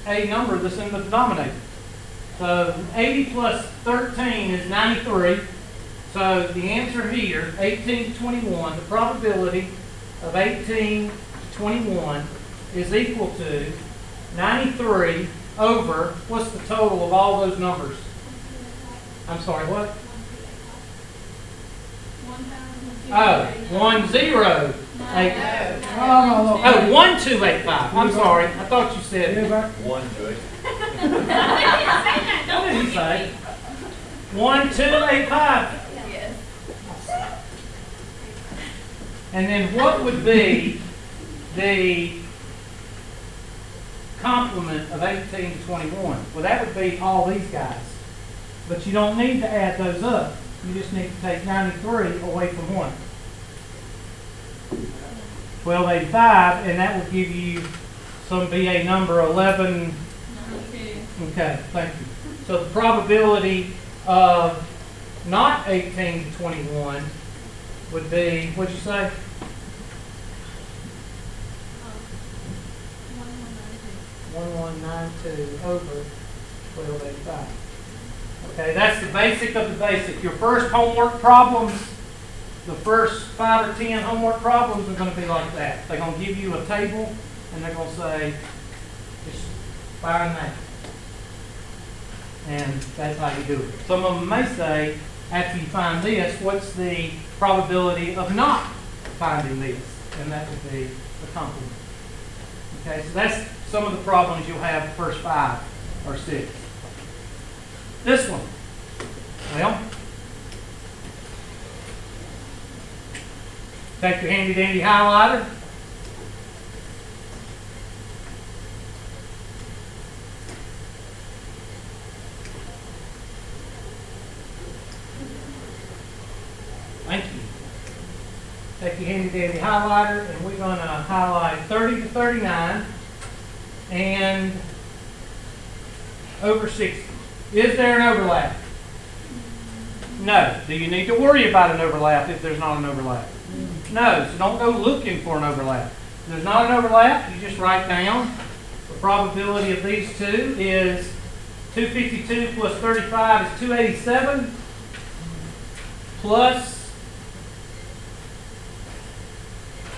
A number that's in the denominator. So 80 plus 13 is 93. So the answer here, 18 to 21, the probability of 18 to 21 is equal to 93 over, what's the total of all those numbers? I'm sorry, what? 1085. Oh, 1285. I'm sorry. I thought you said 1 good. What did he say? 1285. Yes. And then what would be the complement of 18 to 21? Well, that would be all these guys. But you don't need to add those up. You just need to take 93 away from 1. 1285, and that will give you some BA number 11. Okay, thank you. So the probability of not 18 to 21 would be, what'd you say? 1192 over 1285. Okay, that's the basic of the basic. Your first homework problems, the first 5 or 10 homework problems are going to be like that. They're going to give you a table and they're going to say, just find that. And that's how you do it. Some of them may say, after you find this, what's the probability of not finding this? And that would be the complement. Okay, so that's some of the problems you'll have the first 5 or 6. This one, well, take your handy dandy highlighter. Thank you. Take your handy dandy highlighter, and we're going to highlight 30 to 39 and over 60. Is there an overlap? No. Do you need to worry about an overlap if there's not an overlap? No. So don't go looking for an overlap. If there's not an overlap, you just write down the probability of these two is 252 plus 35 is 287 plus,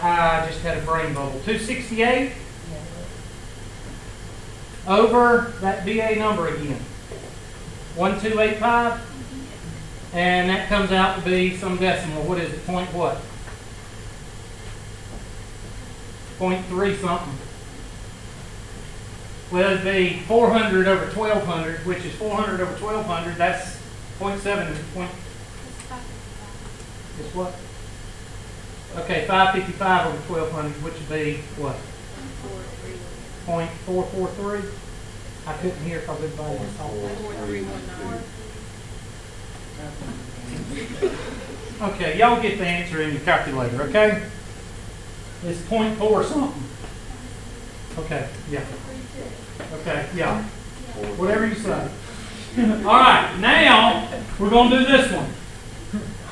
I just had a brain bubble, 268 over that BA number again. 1285, and that comes out to be some decimal. What is it? Point what? 0.3 something. Well, it'd be 400 over 1200, which is 400 over 1200. That's 0.7. It's what? Okay, 555 over 1200, which would be what? 0.443. I couldn't hear because everybody was talking. 4319. Okay, y'all get the answer in your calculator, okay? It's 0.4 something. Okay, yeah. Okay, yeah. Whatever you say. All right, now we're going to do this one.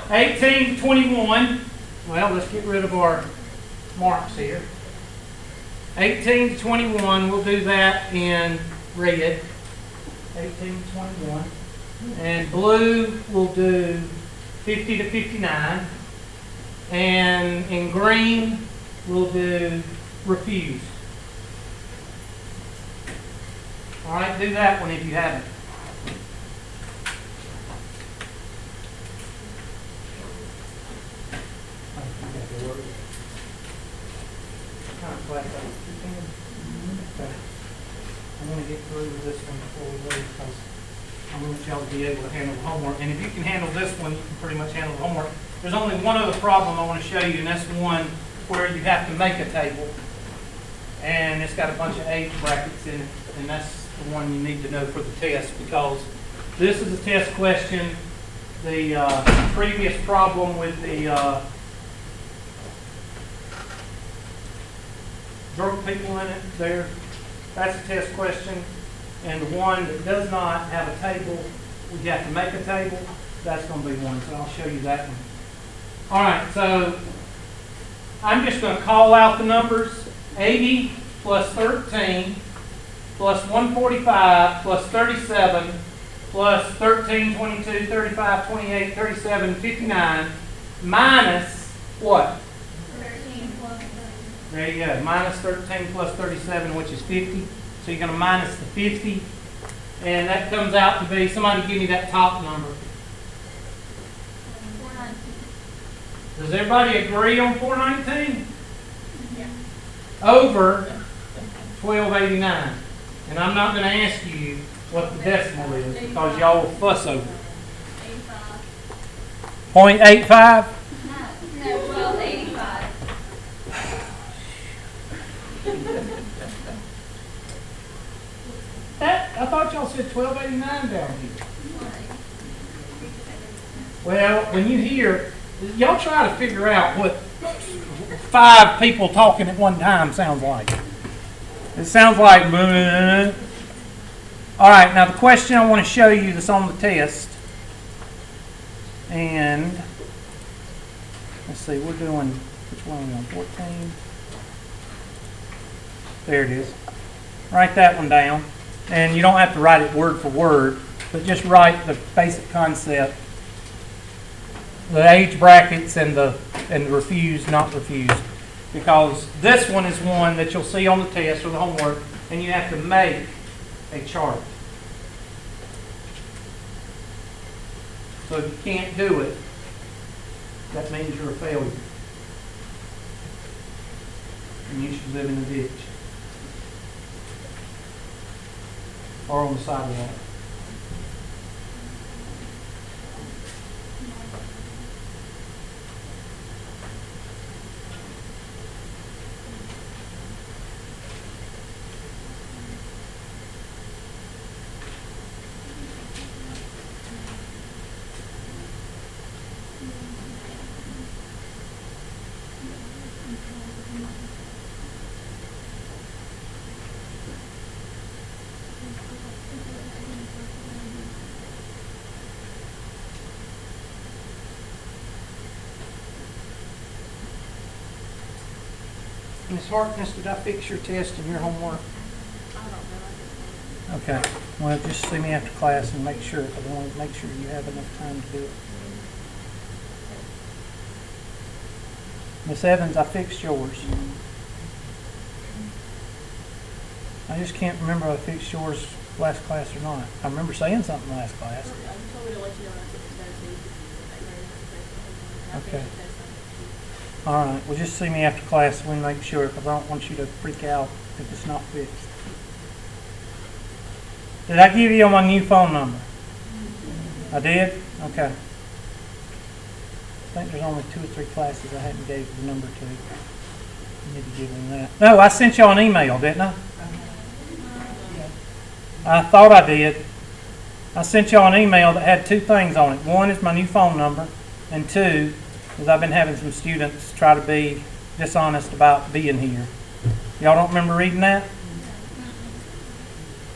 18 to 21. Well, let's get rid of our marks here. 18 to 21, we'll do that in red. 18 to 21. And blue, we'll do 50 to 59. And in green, we'll do refuse. All right, do that one if you haven't. Okay. I want to get through with this one before we leave because I want y'all to be able to handle the homework. And if you can handle this one, you can pretty much handle the homework. There's only one other problem I want to show you, and that's one where you have to make a table. And it's got a bunch of age brackets in it, and that's the one you need to know for the test because this is a test question. The previous problem with the drug people in it there, that's a test question. And the one that does not have a table, we have to make a table, that's going to be one. So I'll show you that one. All right, so I'm just going to call out the numbers. 80 plus 13 plus 145 plus 37 plus 13, 22, 35, 28, 37, 59 minus what? 13 plus 30. There you go. Minus 13 plus 37, which is 50. So you're going to minus the 50. And that comes out to be, somebody give me that top number. 419. Does everybody agree on 419? Yeah. Over 1289. And I'm not going to ask you what the decimal is because y'all will fuss over it. 85. 0.85? No, 1285. I thought y'all said 1289 down here. Well, when you hear, y'all try to figure out what 5 people talking at one time sounds like. It sounds like, bleh. All right, now the question I want to show you that's on the test, and let's see, we're doing, which one are we on, 14? There it is. Write that one down, and you don't have to write it word for word. but just write the basic concept, the age brackets and the refused, not refused. Because this one is one that you'll see on the test or the homework, and you have to make a chart. So if you can't do it, that means you're a failure. And you should live in a ditch. Or on the sidewalk. Ms. Harkness, did I fix your test and your homework? I don't know. Okay. Well, just see me after class and make sure, because I want to make sure you have enough time to do it. Miss Evans, I fixed yours. I just can't remember if I fixed yours last class or not. I remember saying something last class. I told me to let you know when I took the test. Okay. All right. Well, just see me after class and we make sure, because I don't want you to freak out if it's not fixed. Did I give you my new phone number? I did? Okay. I think there's only 2 or 3 classes I hadn't gave the number to. I need to give them that. No, I sent y'all an email, didn't I? I thought I did. I sent y'all an email that had 2 things on it. 1 is my new phone number, and 2 is I've been having some students try to be dishonest about being here. Y'all don't remember reading that?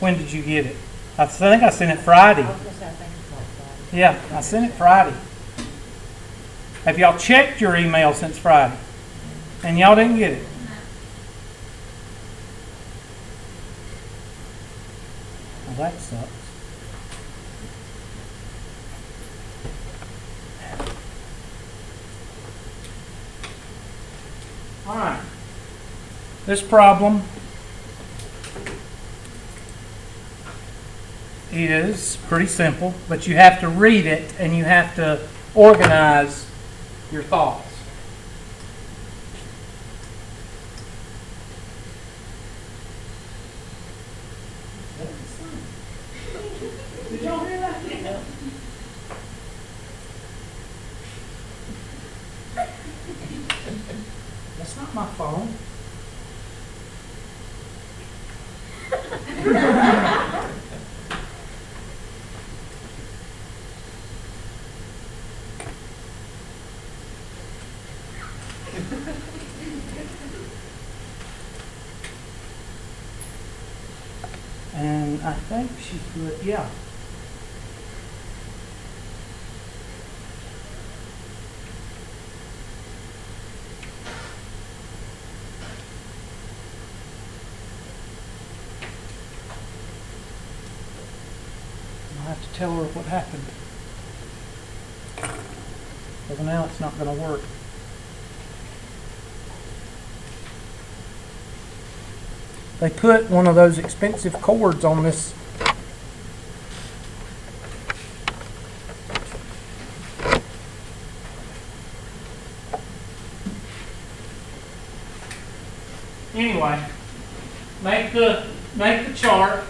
When did you get it? I think I sent it Friday. Yeah, I sent it Friday. Have y'all checked your email since Friday? And y'all didn't get it? Well, that sucks. All right. This problem is pretty simple, but you have to read it and you have to organize your thoughts. Did y'all hear that? Yeah. That's not my phone. And I think she put, yeah. I'll have to tell her what happened. Because now it's not going to work. They put one of those expensive cords on this. Anyway, make the chart.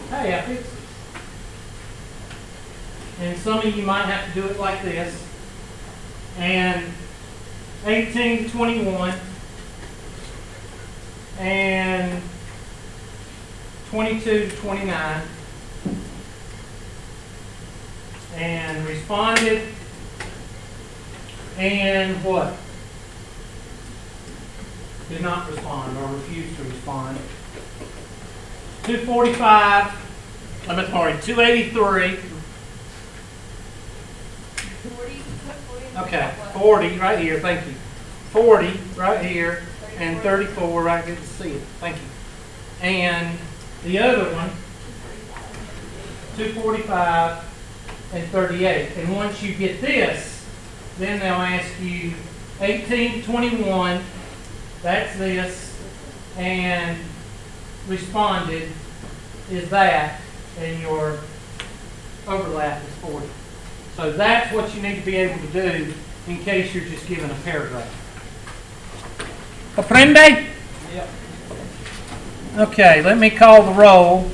Hey, I fixed it. And some of you might have to do it like this. And 18 to 21. And 22 to 29, and responded, and what? Did not respond or refused to respond. 245, I'm sorry, 283. 40. Okay, 40 right here, thank you. 40 right here. And 34, right, I get to see it. Thank you. And the other one, 245, and 38. And once you get this, then they'll ask you 1821, that's this, and responded is that, and your overlap is 40. So that's what you need to be able to do in case you're just given a paragraph. Comprende? Yep. Okay, let me call the roll.